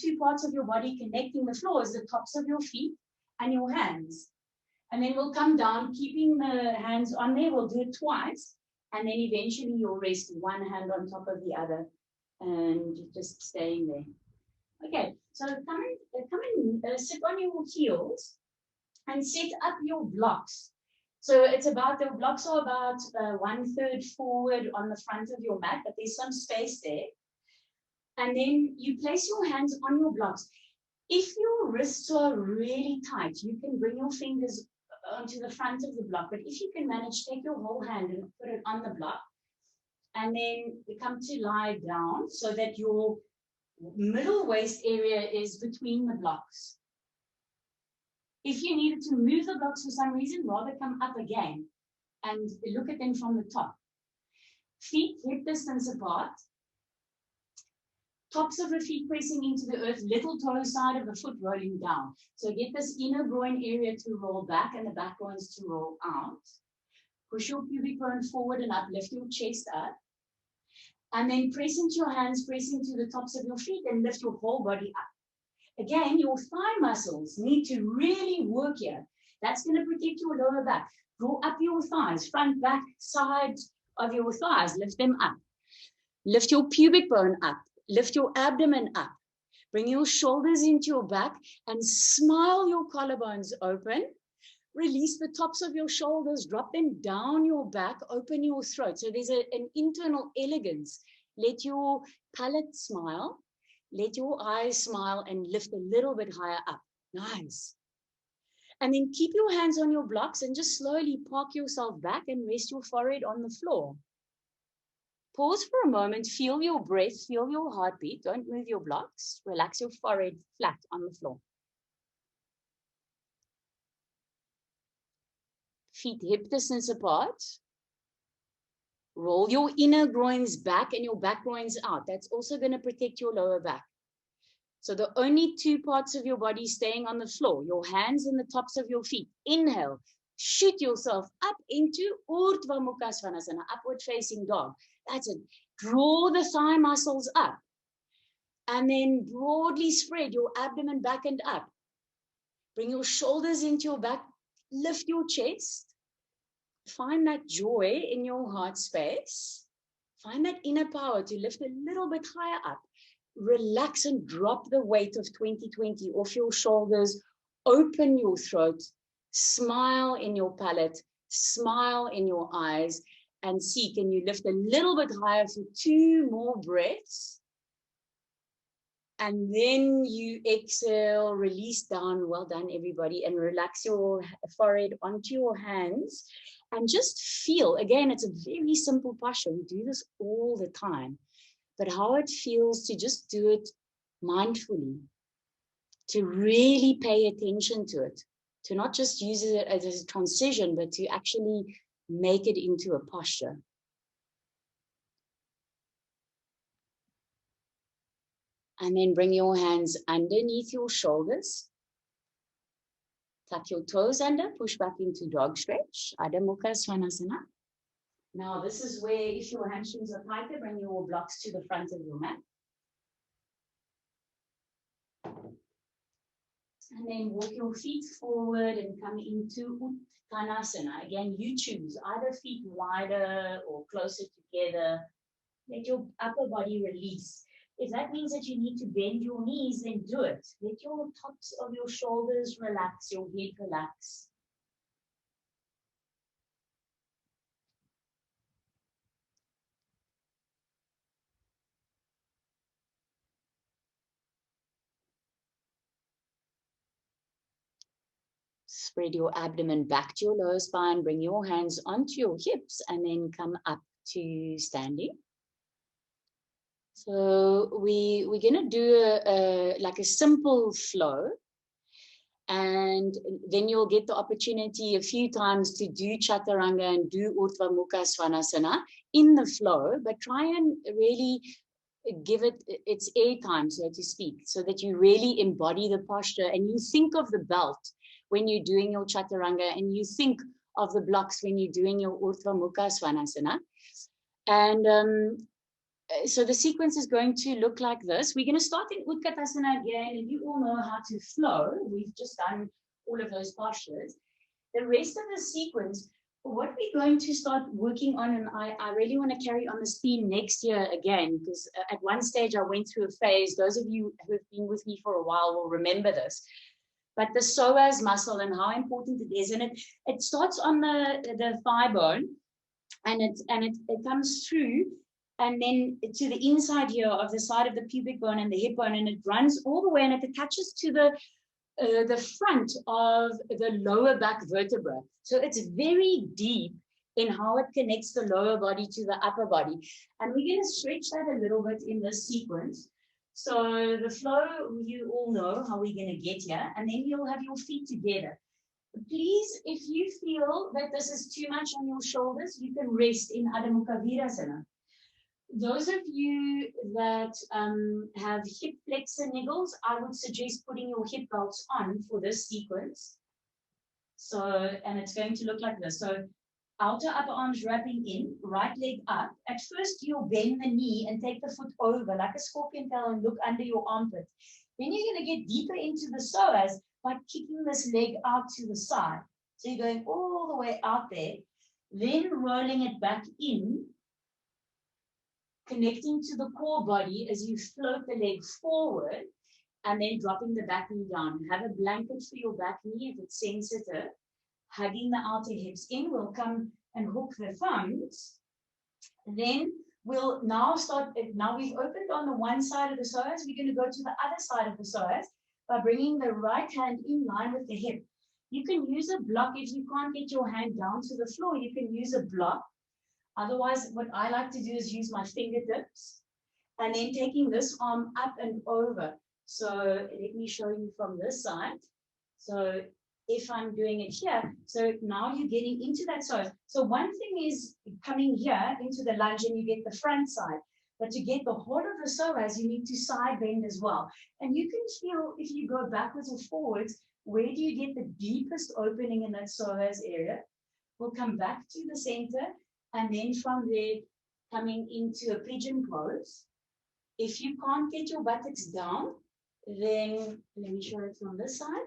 2 parts of your body connecting the floor is the tops of your feet and your hands. And then we'll come down, keeping the hands on there. We'll do it twice. And then eventually you'll rest one hand on top of the other and just staying there. Okay, so come and sit on your heels and set up your blocks. So it's about, the blocks are about 1/3 forward on the front of your mat, but there's some space there. And then you place your hands on your blocks. If your wrists are really tight, you can bring your fingers onto the front of the block. But if you can manage, take your whole hand and put it on the block. And then you come to lie down so that your middle waist area is between the blocks. If you needed to move the blocks for some reason, rather come up again and look at them from the top. Feet hip distance apart. Tops of the feet pressing into the earth, little toe side of the foot rolling down. So get this inner groin area to roll back and the back groins to roll out. Push your pubic bone forward and up, lift your chest up. And then press into your hands, press into the tops of your feet and lift your whole body up. Again, your thigh muscles need to really work here. That's going to protect your lower back. Draw up your thighs, front, back, sides of your thighs, lift them up. Lift your pubic bone up. Lift your abdomen up. Bring your shoulders into your back and smile your collarbones open. Release the tops of your shoulders, drop them down your back, open your throat. So there's an internal elegance. Let your palate smile, let your eyes smile and lift a little bit higher up. Nice. And then keep your hands on your blocks and just slowly park yourself back and rest your forehead on the floor. Pause for a moment, feel your breath, feel your heartbeat. Don't move your blocks. Relax your forehead flat on the floor. Feet hip distance apart. Roll your inner groins back and your back groins out. That's also going to protect your lower back. So the only 2 parts of your body staying on the floor, your hands and the tops of your feet. Inhale, shoot yourself up into Urdhva Mukha Svanasana, upward facing dog. That's it. Draw the thigh muscles up. And then broadly spread your abdomen back and up. Bring your shoulders into your back. Lift your chest. Find that joy in your heart space. Find that inner power to lift a little bit higher up. Relax and drop the weight of 2020 off your shoulders. Open your throat. Smile in your palate. Smile in your eyes. And see, can you lift a little bit higher for 2 more breaths? And then you exhale, release down. Well done, everybody. And relax your forehead onto your hands. And just feel, again, it's a very simple posture. We do this all the time. But how it feels to just do it mindfully, to really pay attention to it, to not just use it as a transition, but to actually make it into a posture. And then bring your hands underneath your shoulders. Tuck your toes under, push back into dog stretch, Adho Mukha Svanasana. Now this is where, if your hamstrings are tighter, bring your blocks to the front of your mat. And then walk your feet forward and come into Utkatasana. Again, you choose either feet wider or closer together. Let your upper body release. If that means that you need to bend your knees, then do it. Let your tops of your shoulders relax, your head relax. Spread your abdomen back to your lower spine. Bring your hands onto your hips and then come up to standing. So we're going to do like a simple flow. And then you'll get the opportunity a few times to do Chakaranga and do Urdhva Mukha Svanasana in the flow, but try and really give it its airtime, so to speak, so that you really embody the posture and you think of the belt when you're doing your Chaturanga and you think of the blocks when you're doing your Urdhva Mukha Svanasana. And so the sequence is going to look like this. We're going to start in Utkatasana again, and you all know how to flow. We've just done all of those postures. The rest of the sequence, what we're going to start working on, and I really want to carry on this theme next year again, because at one stage I went through a phase. Those of you who have been with me for a while will remember this. But the psoas muscle and how important it is, and it starts on the thigh bone, and it comes through, and then to the inside here of the side of the pubic bone and the hip bone, and it runs all the way, and it attaches to the front of the lower back vertebra. So it's very deep in how it connects the lower body to the upper body. And we're going to stretch that a little bit in this sequence. So the flow, you all know how we're going to get here, and then you'll have your feet together. Please, if you feel that this is too much on your shoulders, you can rest in Adho Mukha Virasana. Those of you that have hip flexor niggles, I would suggest putting your hip belts on for this sequence. So, and it's going to look like this. So, outer upper arms wrapping in, right leg up. At first, you'll bend the knee and take the foot over like a scorpion tail and look under your armpit. Then you're going to get deeper into the psoas by kicking this leg out to the side. So you're going all the way out there, then rolling it back in, connecting to the core body as you float the leg forward, and then dropping the back knee down. Have a blanket for your back knee if it's sensitive. Hugging the outer hips in, we'll come and hook the thumbs. Then we'll now start, now we've opened on the one side of the psoas, we're going to go to the other side of the psoas by bringing the right hand in line with the hip. You can use a block if you can't get your hand down to the floor, you can use a block. Otherwise, what I like to do is use my fingertips and then taking this arm up and over. So let me show you from this side. So if I'm doing it here, so now you're getting into that psoas. So one thing is coming here into the lunge and you get the front side. But to get the whole of the psoas, you need to side bend as well. And you can feel if you go backwards or forwards, where do you get the deepest opening in that psoas area? We'll come back to the center. And then from there, coming into a pigeon pose. If you can't get your buttocks down, then let me show it from this side.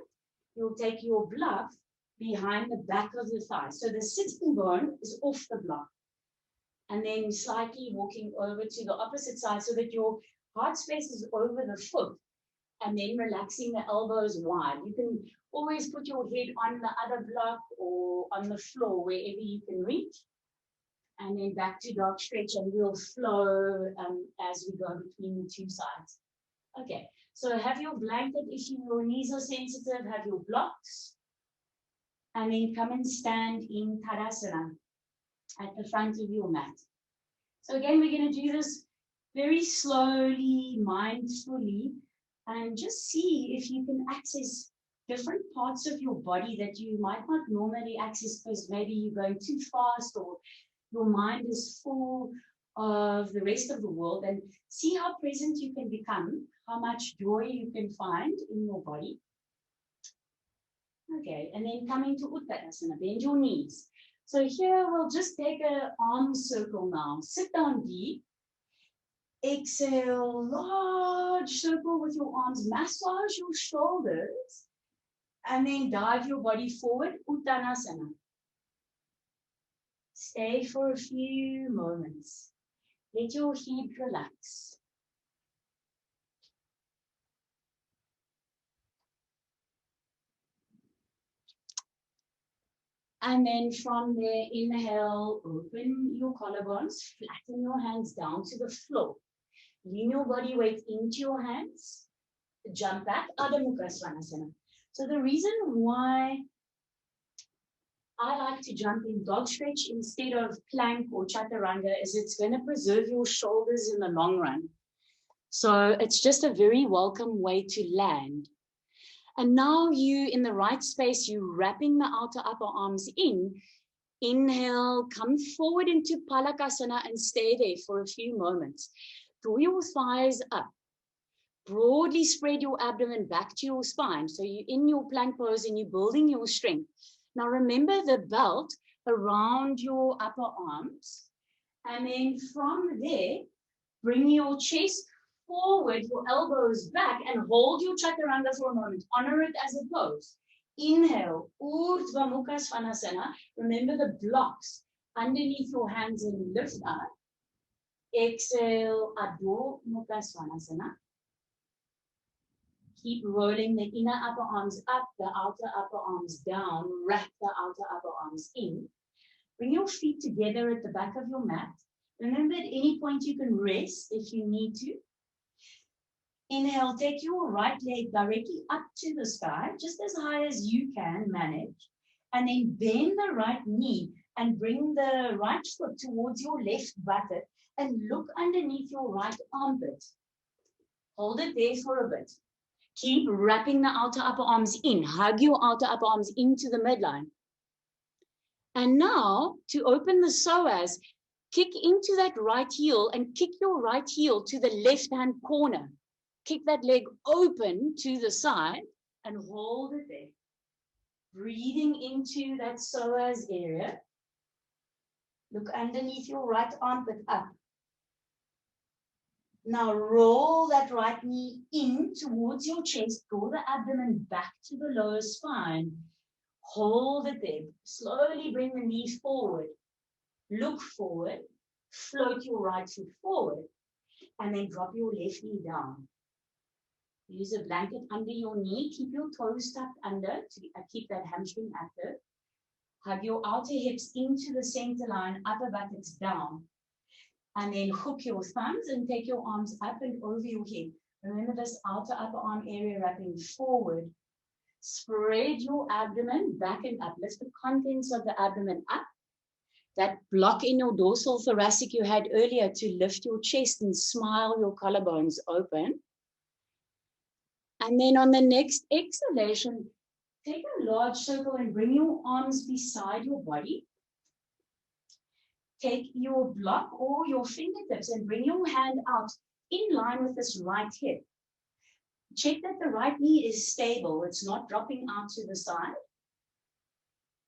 You'll take your block behind the back of the thigh. So the sitting bone is off the block. And then slightly walking over to the opposite side so that your heart space is over the foot. And then relaxing the elbows wide. You can always put your head on the other block or on the floor, wherever you can reach. And then back to dog stretch, and we'll flow as we go between the two sides. Okay, so have your blanket if your knees are sensitive, have your blocks, and then come and stand in Tadasana at the front of your mat. So again, we're going to do this very slowly, mindfully, and just see if you can access different parts of your body that you might not normally access because maybe you're going too fast or your mind is full of the rest of the world, and see how present you can become, how much joy you can find in your body. Okay, and then coming to Utkatasana, bend your knees. So here we'll just take an arm circle now. Sit down deep. Exhale, large circle with your arms. Massage your shoulders. And then dive your body forward, Uttanasana. Stay for a few moments. Let your head relax. And then from there, inhale, open your collarbones, flatten your hands down to the floor. Lean your body weight into your hands. Jump back, Adho Mukha Svanasana. So the reason why I like to jump in dog stretch instead of plank or chaturanga is it's going to preserve your shoulders in the long run. So it's just a very welcome way to land. And now you in the right space, you wrapping the outer upper arms in. Inhale, come forward into Palakasana and stay there for a few moments. Draw your thighs up. Broadly spread your abdomen back to your spine. So you're in your plank pose and you're building your strength. Now remember the belt around your upper arms. And then from there, bring your chest forward, your elbows back, and hold your chaturanga for a moment. Honor it as a pose. Inhale, Urdhva Mukha Svanasana. Remember the blocks underneath your hands and lift up. Exhale, Adho Mukha Svanasana. Keep rolling the inner upper arms up, the outer upper arms down. Wrap the outer upper arms in. Bring your feet together at the back of your mat. Remember, at any point you can rest if you need to. Inhale, take your right leg directly up to the sky, just as high as you can manage. And then bend the right knee and bring the right foot towards your left buttock and look underneath your right armpit. Hold it there for a bit. Keep wrapping the outer upper arms in. Hug your outer upper arms into the midline. And now, to open the psoas, kick into that right heel and kick your right heel to the left-hand corner. Kick that leg open to the side and hold it there. Breathing into that psoas area. Look underneath your right armpit up. Now roll that right knee in towards your chest. Draw the abdomen back to the lower spine. Hold it there. Slowly bring the knee forward. Look forward. Float your right foot forward. And then drop your left knee down. Use a blanket under your knee. Keep your toes tucked under to keep that hamstring active. Hug your outer hips into the center line, upper buttocks down. And then hook your thumbs and take your arms up and over your head. Remember this outer upper arm area wrapping forward. Spread your abdomen back and up. Lift the contents of the abdomen up. That block in your dorsal thoracic you had earlier to lift your chest and smile your collarbones open. And then on the next exhalation, take a large circle and bring your arms beside your body. Take your block or your fingertips and bring your hand out in line with this right hip. Check that the right knee is stable. It's not dropping out to the side.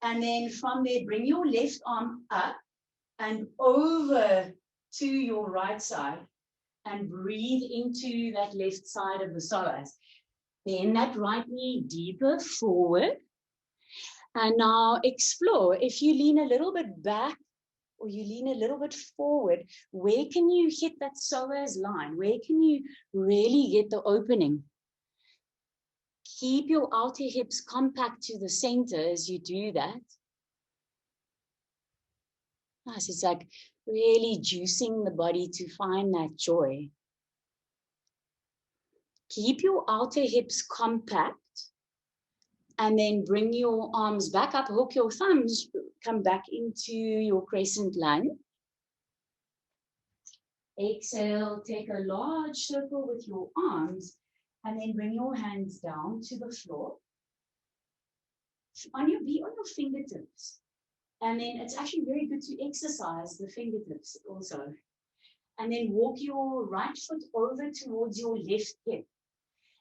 And then from there, bring your left arm up and over to your right side and breathe into that left side of the psoas. Then that right knee deeper forward. And now explore. If you lean a little bit back or you lean a little bit forward, where can you hit that psoas line? Where can you really get the opening? Keep your outer hips compact to the center as you do that. Nice. It's like really juicing the body to find that joy. Keep your outer hips compact and then bring your arms back up, hook your thumbs, come back into your crescent lunge. Exhale, take a large circle with your arms and then bring your hands down to the floor. Be on your fingertips. And then it's actually very good to exercise the fingertips also. And then walk your right foot over towards your left hip.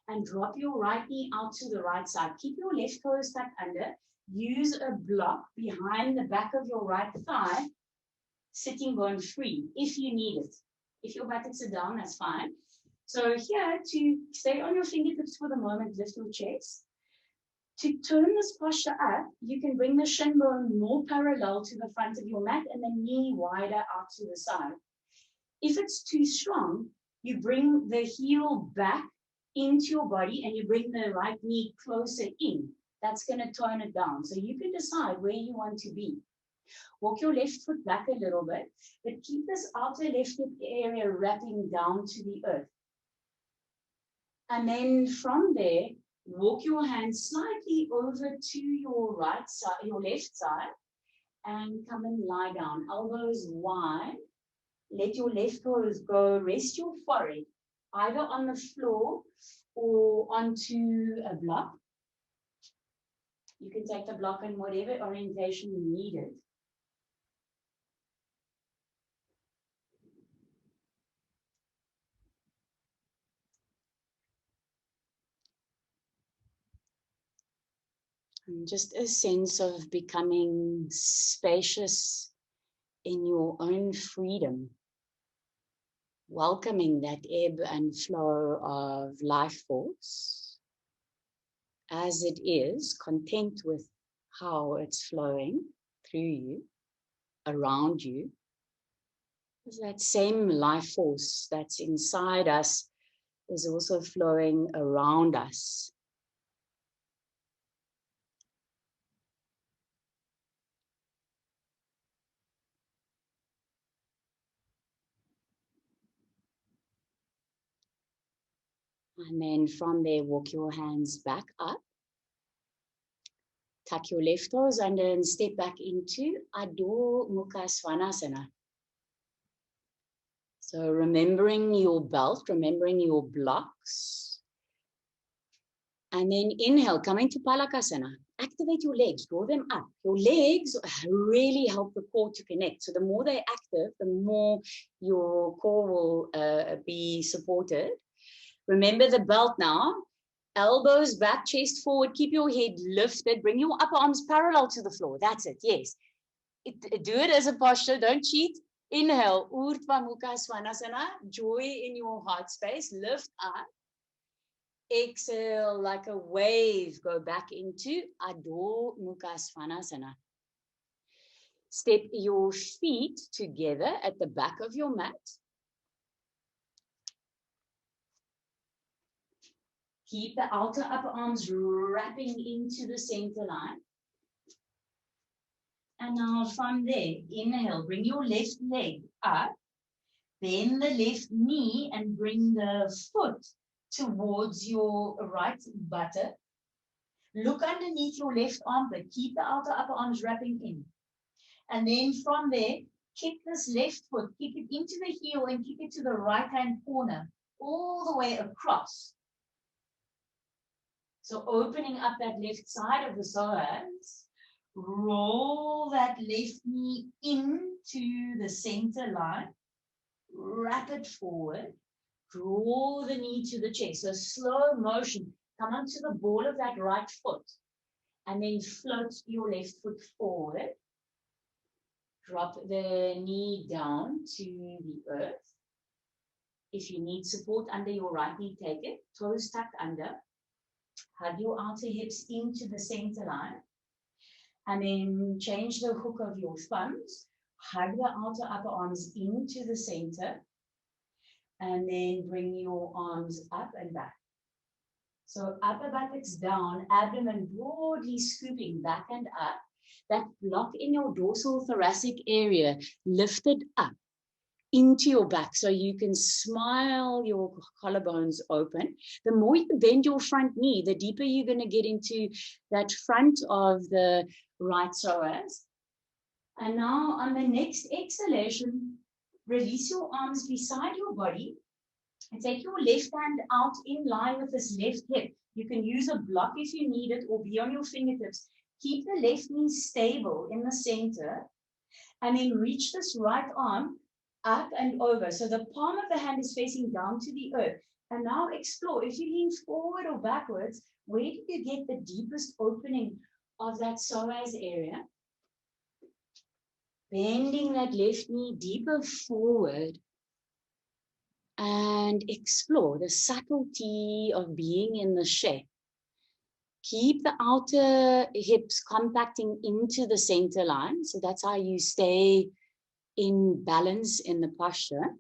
And drop your right knee out to the right side. Keep your left toes tucked under. Use a block behind the back of your right thigh, sitting bone free, if you need it. If your buttocks are down, that's fine. So here, to stay on your fingertips for the moment, lift your chest. To turn this posture up, you can bring the shin bone more parallel to the front of your mat and the knee wider out to the side. If it's too strong, you bring the heel back into your body and you bring the right knee closer in. That's going to tone it down. So you can decide where you want to be. Walk your left foot back a little bit, but keep this outer left hip area wrapping down to the earth. And then from there, walk your hands slightly over to your right side, your left side, and come and lie down. Elbows wide. Let your left toes go. Rest your forehead either on the floor or onto a block. You can take the block in whatever orientation you need it. And just a sense of becoming spacious in your own freedom, welcoming that ebb and flow of life force as it is, content with how it's flowing through you, around you. That same life force that's inside us is also flowing around us. And then from there, walk your hands back up. Tuck your left toes under and step back into Adho Mukha Svanasana. So remembering your belt, remembering your blocks. And then inhale, coming to Palakasana. Activate your legs, draw them up. Your legs really help the core to connect. So the more they're active, the more your core will be supported. Remember the belt now. Elbows back, chest forward. Keep your head lifted. Bring your upper arms parallel to the floor. That's it. Yes. Do it as a posture. Don't cheat. Inhale. Urdhva Mukha Svanasana. Joy in your heart space. Lift up. Exhale like a wave. Go back into Adho Mukha Svanasana. Step your feet together at the back of your mat. Keep the outer upper arms wrapping into the center line. And now from there, inhale, bring your left leg up. Bend the left knee and bring the foot towards your right buttock. Look underneath your left armpit. Keep the outer upper arms wrapping in. And then from there, kick this left foot, kick it into the heel and kick it to the right-hand corner, all the way across. So opening up that left side of the psoas, roll that left knee into the center line, wrap it forward, draw the knee to the chest. So slow motion, come onto the ball of that right foot, and then float your left foot forward. Drop the knee down to the earth. If you need support under your right knee, take it. Toes tucked under. Hug your outer hips into the center line. And then change the hook of your thumbs. Hug the outer upper arms into the center. And then bring your arms up and back. So upper buttocks down, abdomen broadly scooping back and up. That block in your dorsal thoracic area lifted up into your back so you can smile your collarbones open. The more you bend your front knee, the deeper you're going to get into that front of the right psoas. And now on the next exhalation, release your arms beside your body and take your left hand out in line with this left hip. You can use a block if you need it or be on your fingertips. Keep the left knee stable in the center and then reach this right arm up and over. So the palm of the hand is facing down to the earth. And now explore. If you lean forward or backwards, where do you get the deepest opening of that psoas area? Bending that left knee deeper forward and explore the subtlety of being in the shape. Keep the outer hips compacting into the center line. So that's how you stay in balance in the posture.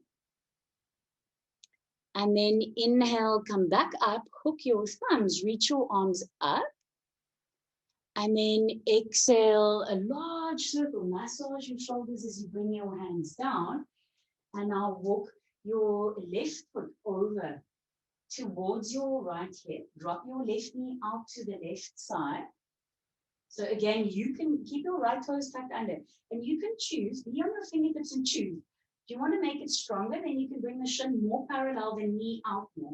And then inhale, come back up, hook your thumbs, reach your arms up. And then exhale, a large circle. Massage your shoulders as you bring your hands down. And now walk your left foot over towards your right hip. Drop your left knee out to the left side. So again, you can keep your right toes tucked under. And you can choose, be on your fingertips and choose. If you want to make it stronger, then you can bring the shin more parallel, the knee out more.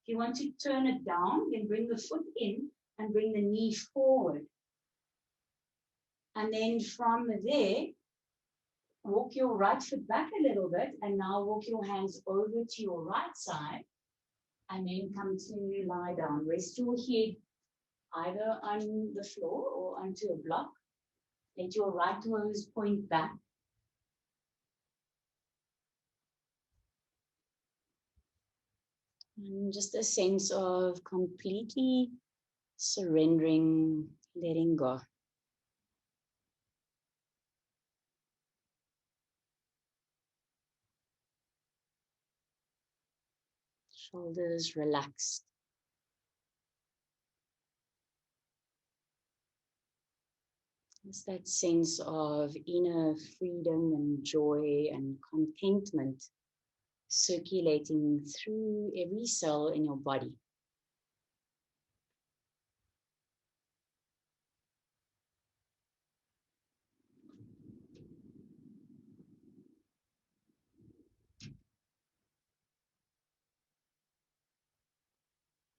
If you want to turn it down, then bring the foot in and bring the knee forward. And then from there, walk your right foot back a little bit and now walk your hands over to your right side and then come to lie down. Rest your head either on the floor or onto a block. Let your right toes point back. And just a sense of completely surrendering, letting go. Shoulders relaxed. It's that sense of inner freedom and joy and contentment circulating through every cell in your body.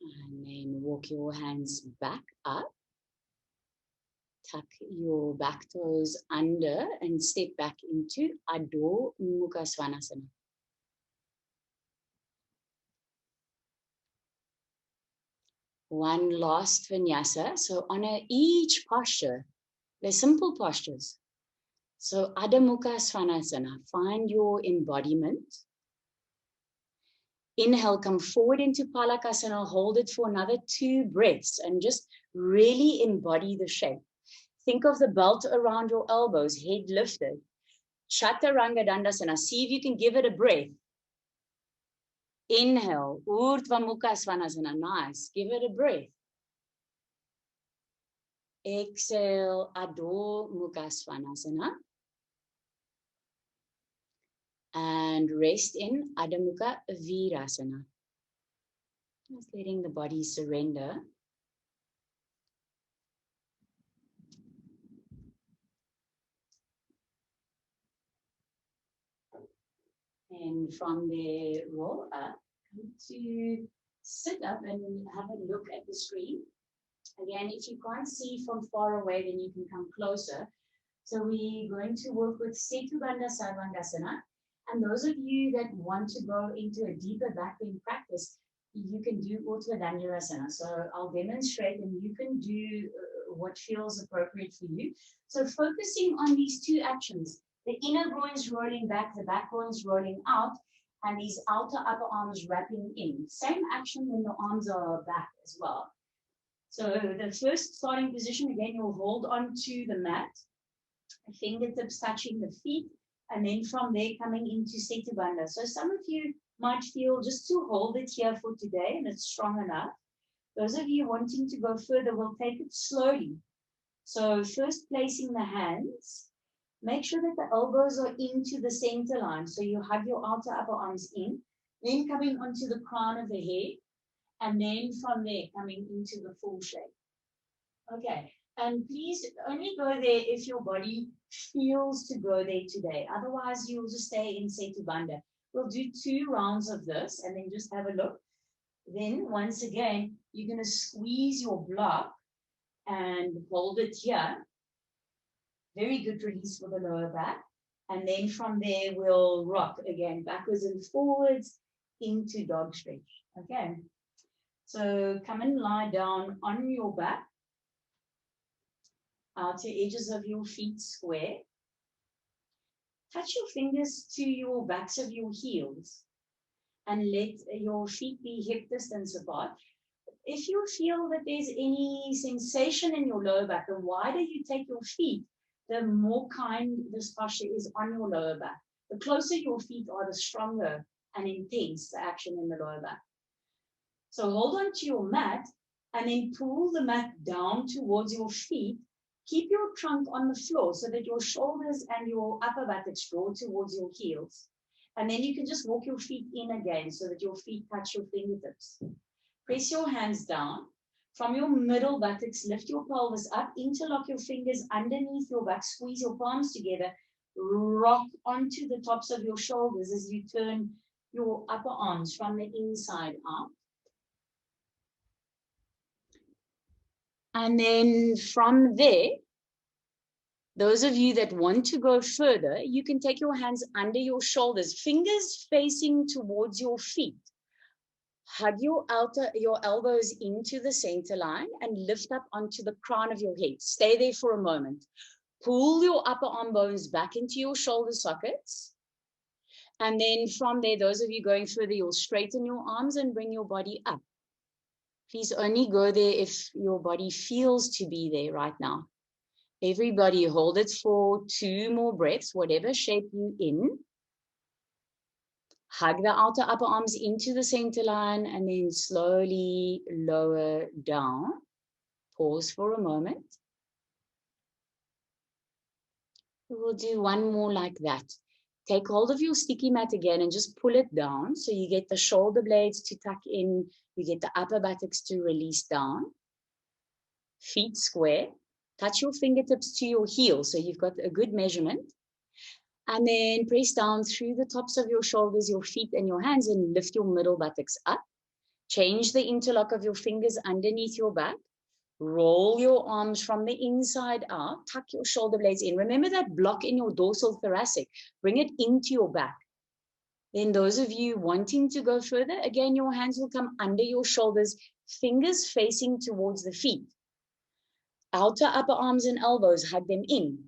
And then walk your hands back up. Tuck your back toes under and step back into Adho Mukha Svanasana. One last vinyasa. So on each posture, they're simple postures. So Adho Mukha Svanasana, find your embodiment. Inhale, come forward into Palakasana, hold it for another 2 breaths and just really embody the shape. Think of the belt around your elbows, head lifted. Chakaranga Dandasana, see if you can give it a breath. Inhale, Urdhva Mukha Svanasana, nice, give it a breath. Exhale, Adho Mukha Svanasana. And rest in Adho Mukha Virasana. Just letting the body surrender. And from there, roll up, come to sit up and have a look at the screen. Again, if you can't see from far away, then you can come closer. So we're going to work with Setu Bandha Sarvangasana. And those of you that want to go into a deeper back pain practice, you can do Utkatasana Dandasana. So I'll demonstrate and you can do what feels appropriate for you. So focusing on these 2 actions, the inner groins rolling back, the back groins rolling out, and these outer upper arms wrapping in. Same action when the arms are back as well. So the first starting position, again, you'll hold on to the mat, fingertips touching the feet, and then from there coming into Setu Bandha. So some of you might feel just to hold it here for today, and it's strong enough. Those of you wanting to go further, we'll take it slowly. So first placing the hands, make sure that the elbows are into the center line. So you hug your outer upper arms in, then coming onto the crown of the head, and then from there coming into the full shape. Okay, and please only go there if your body feels to go there today. Otherwise, you'll just stay in Setu Bandha. We'll do 2 rounds of this and then just have a look. Then once again, you're going to squeeze your block and hold it here. Very good release for the lower back. And then from there, we'll rock again, backwards and forwards into dog stretch. Okay. So come and lie down on your back. Outer edges of your feet square. Touch your fingers to your backs of your heels and let your feet be hip distance apart. If you feel that there's any sensation in your lower back, the wider you take your feet, the more kind this posture is on your lower back. The closer your feet are, the stronger and intense the action in the lower back. So hold on to your mat And then pull the mat down towards your feet. Keep your trunk on the floor so that your shoulders and your upper buttocks draw towards your heels. And then you can just walk your feet in again so that your feet touch your fingertips. Press your hands down. From your middle buttocks, lift your pelvis up, interlock your fingers underneath your back, squeeze your palms together, rock onto the tops of your shoulders as you turn your upper arms from the inside out. And then from there, those of you that want to go further, you can take your hands under your shoulders, fingers facing towards your feet. Hug your elbows into the center line and lift up onto the crown of your head. Stay there for a moment. Pull your upper arm bones back into your shoulder sockets. And then from there, those of you going further, you'll straighten your arms and bring your body up. Please only go there if your body feels to be there right now. Everybody hold it for 2 more breaths, whatever shape you're in. Hug the outer upper arms into the center line and then slowly lower down. Pause for a moment. We'll do one more like that. Take hold of your sticky mat again and just pull it down so you get the shoulder blades to tuck in, you get the upper buttocks to release down. Feet square. Touch your fingertips to your heels so you've got a good measurement. And then press down through the tops of your shoulders, your feet and your hands and lift your middle buttocks up. Change the interlock of your fingers underneath your back. Roll your arms from the inside out. Tuck your shoulder blades in. Remember that block in your dorsal thoracic. Bring it into your back. Then those of you wanting to go further, again, your hands will come under your shoulders, fingers facing towards the feet. Outer upper arms and elbows, hug them in.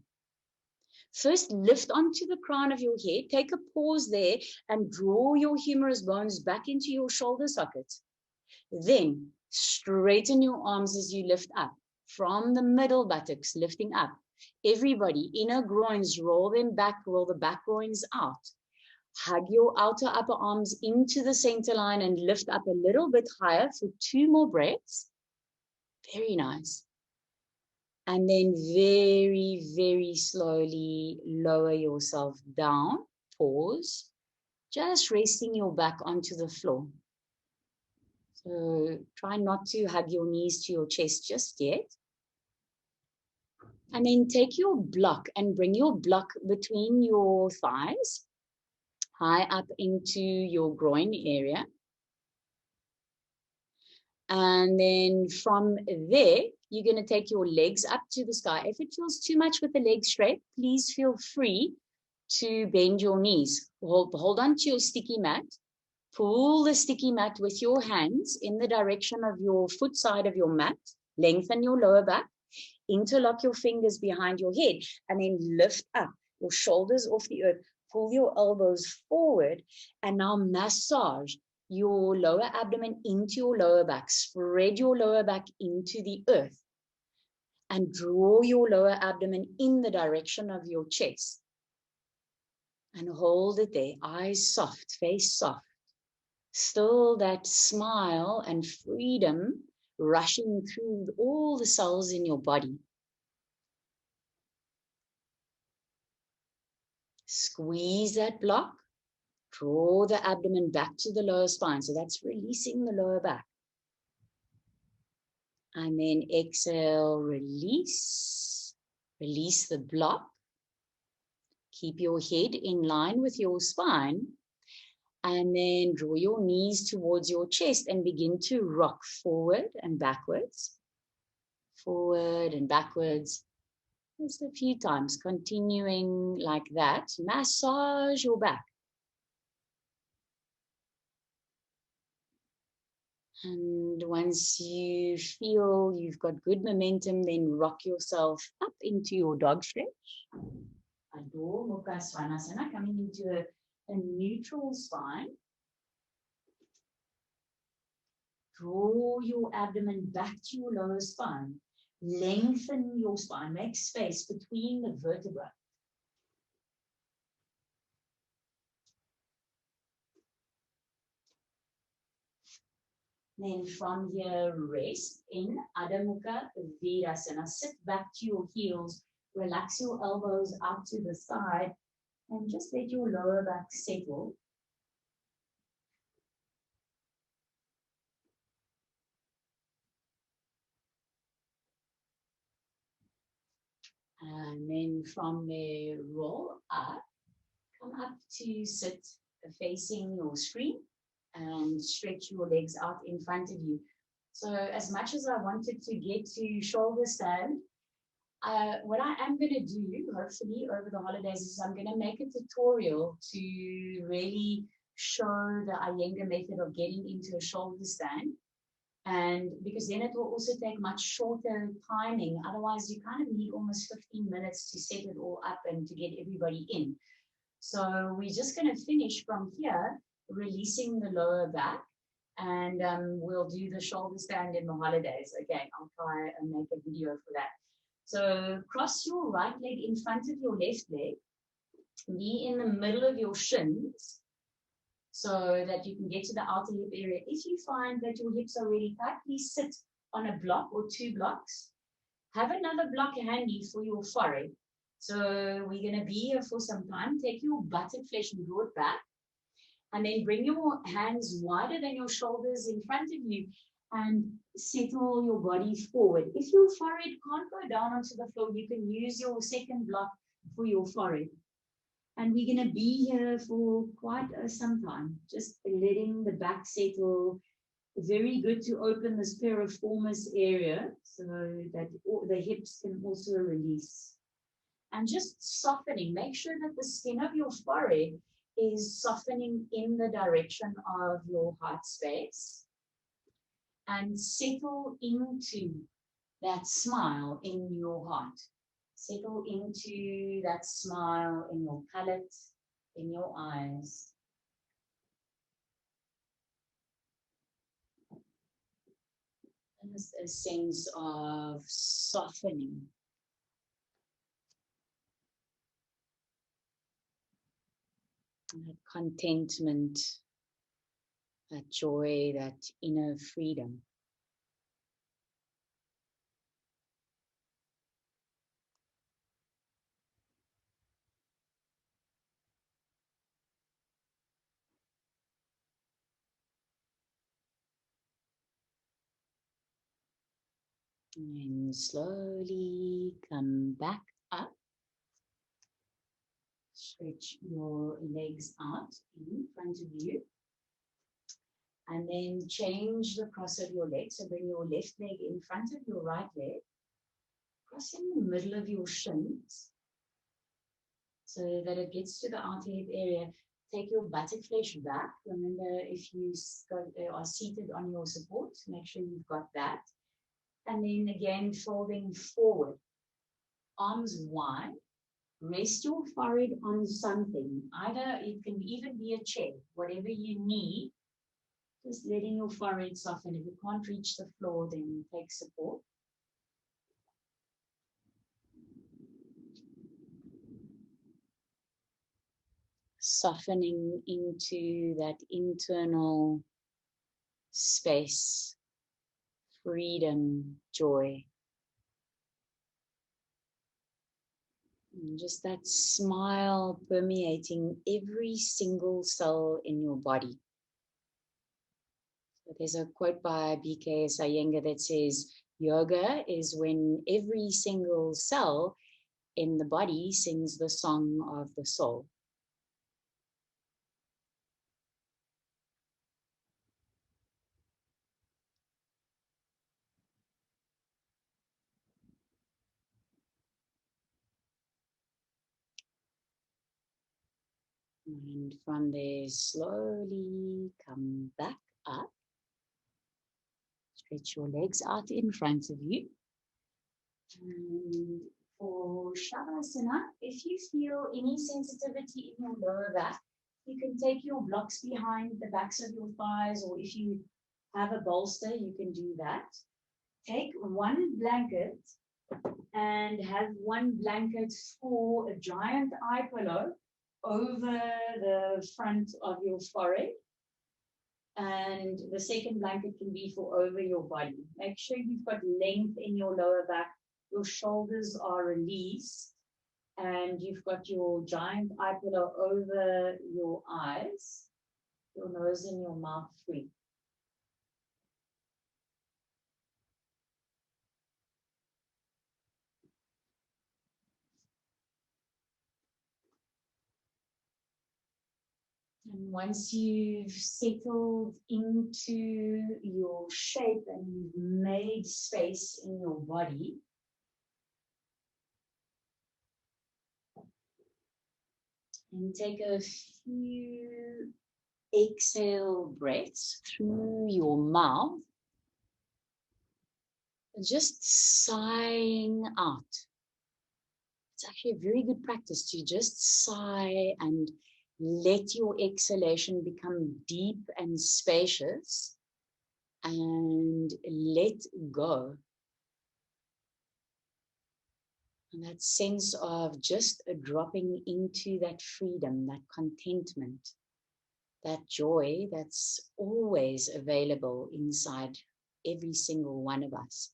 First, lift onto the crown of your head. Take a pause there and draw your humerus bones back into your shoulder sockets. Then, straighten your arms as you lift up. From the middle buttocks, lifting up. Everybody, inner groins, roll them back, roll the back groins out. Hug your outer upper arms into the center line and lift up a little bit higher for 2 more breaths. Very nice. And then very, very slowly lower yourself down. Pause. Just resting your back onto the floor. So try not to hug your knees to your chest just yet. And then take your block and bring your block between your thighs, high up into your groin area. And then from there, you're going to take your legs up to the sky. If it feels too much with the legs straight, please feel free to bend your knees. Hold on to your sticky mat. Pull the sticky mat with your hands in the direction of your foot side of your mat. Lengthen your lower back. Interlock your fingers behind your head. And then lift up your shoulders off the earth. Pull your elbows forward. And now massage your lower abdomen into your lower back. Spread your lower back into the earth. And draw your lower abdomen in the direction of your chest. And hold it there. Eyes soft, face soft. Still that smile and freedom rushing through all the cells in your body. Squeeze that block. Draw the abdomen back to the lower spine. So that's releasing the lower back. And then exhale, release. Release the block. Keep your head in line with your spine. And then draw your knees towards your chest and begin to rock forward and backwards. Forward and backwards. Just a few times, continuing like that. Massage your back. And once you feel you've got good momentum, then rock yourself up into your dog stretch. Adore Mukha Svanasana, coming into a neutral spine. Draw your abdomen back to your lower spine. Lengthen your spine. Make space between the vertebrae. Then from here, rest in Adho Mukha Virasana. Sit back to your heels, relax your elbows out to the side, and just let your lower back settle. And then from there, roll up, come up to sit facing your screen and stretch your legs out in front of you. So as much as I wanted to get to shoulder stand, what I am going to do, hopefully over the holidays, is I'm going to make a tutorial to really show the Iyengar method of getting into a shoulder stand. And because then it will also take much shorter timing. Otherwise, you kind of need almost 15 minutes to set it all up and to get everybody in. So we're just going to finish from here, releasing the lower back. And we'll do the shoulder stand in the holidays. Okay, I'll try and make a video for that. So cross your right leg in front of your left leg. Knee in the middle of your shins so that you can get to the outer hip area. If you find that your hips are really tight, please sit on a block or 2 blocks. Have another block handy for your forehead. So we're going to be here for some time. Take your buttock flesh and draw it back. And then bring your hands wider than your shoulders in front of you and settle your body forward. If your forehead can't go down onto the floor, you can use your second block for your forehead. And we're going to be here for quite some time, just letting the back settle. Very good to open this piriformis area so that the hips can also release. And just softening. Make sure that the skin of your forehead is softening in the direction of your heart space. And settle into that smile in your heart. Settle into that smile in your palate, in your eyes. And just a sense of softening. That contentment, that joy, that inner freedom. And slowly come back up. Stretch your legs out in front of you. And then change the cross of your leg. So bring your left leg in front of your right leg. Cross in the middle of your shins so that it gets to the outer hip area. Take your buttock flesh back. Remember, if you are seated on your support, make sure you've got that. And then again, folding forward. Arms wide. Rest your forehead on something. Either it can even be a chair, whatever you need. Just letting your forehead soften. If you can't reach the floor, then take support. Softening into that internal space, freedom, joy. And just that smile permeating every single cell in your body. So there's a quote by B.K.S. Iyengar that says, yoga is when every single cell in the body sings the song of the soul. And from there, slowly come back up. Stretch your legs out in front of you. And for Shalabhasana, if you feel any sensitivity in your lower back, you can take your blocks behind the backs of your thighs, or if you have a bolster, you can do that. Take one blanket and have one blanket for a giant eye pillow over the front of your forehead. And the second blanket can be for over your body. Make sure you've got length in your lower back. Your shoulders are released. And you've got your giant eye pillow over your eyes, your nose and your mouth free. And once you've settled into your shape and you've made space in your body, and take a few exhale breaths through your mouth, just sighing out. It's actually a very good practice to just sigh and let your exhalation become deep and spacious and let go. And that sense of just dropping into that freedom, that contentment, that joy that's always available inside every single one of us.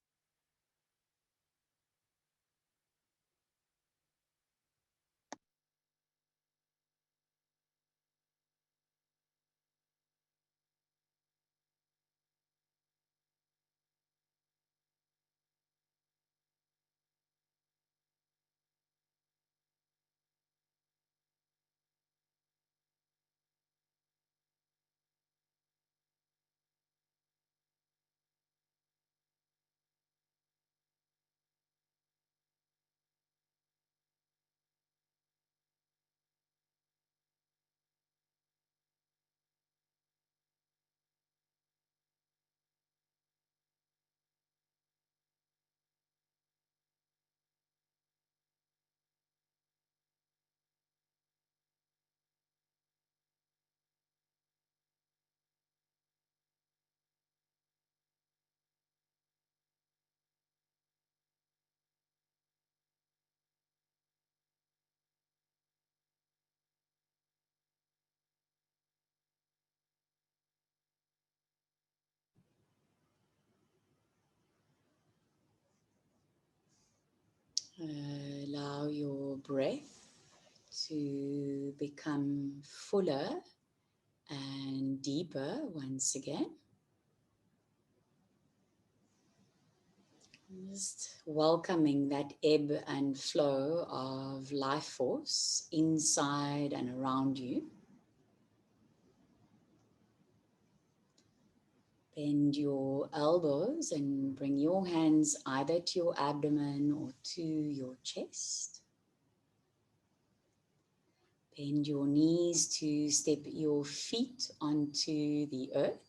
Allow your breath to become fuller and deeper once again. Just welcoming that ebb and flow of life force inside and around you. Bend your elbows and bring your hands either to your abdomen or to your chest. Bend your knees to step your feet onto the earth.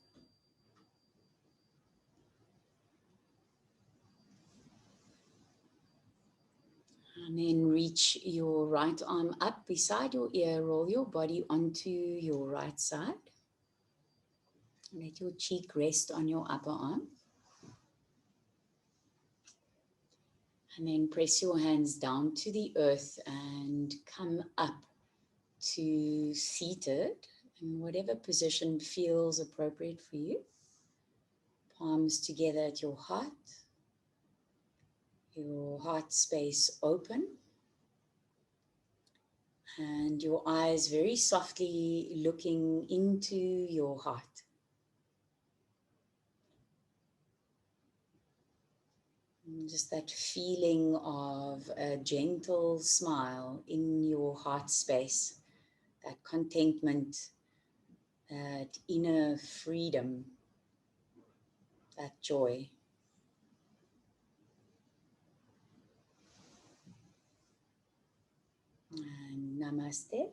And then reach your right arm up beside your ear. Roll your body onto your right side. Let your cheek rest on your upper arm. And then press your hands down to the earth and come up to seated. In whatever position feels appropriate for you. Palms together at your heart space open. And your eyes very softly looking into your heart. And just that feeling of a gentle smile in your heart space, that contentment, that inner freedom, that joy. And namaste.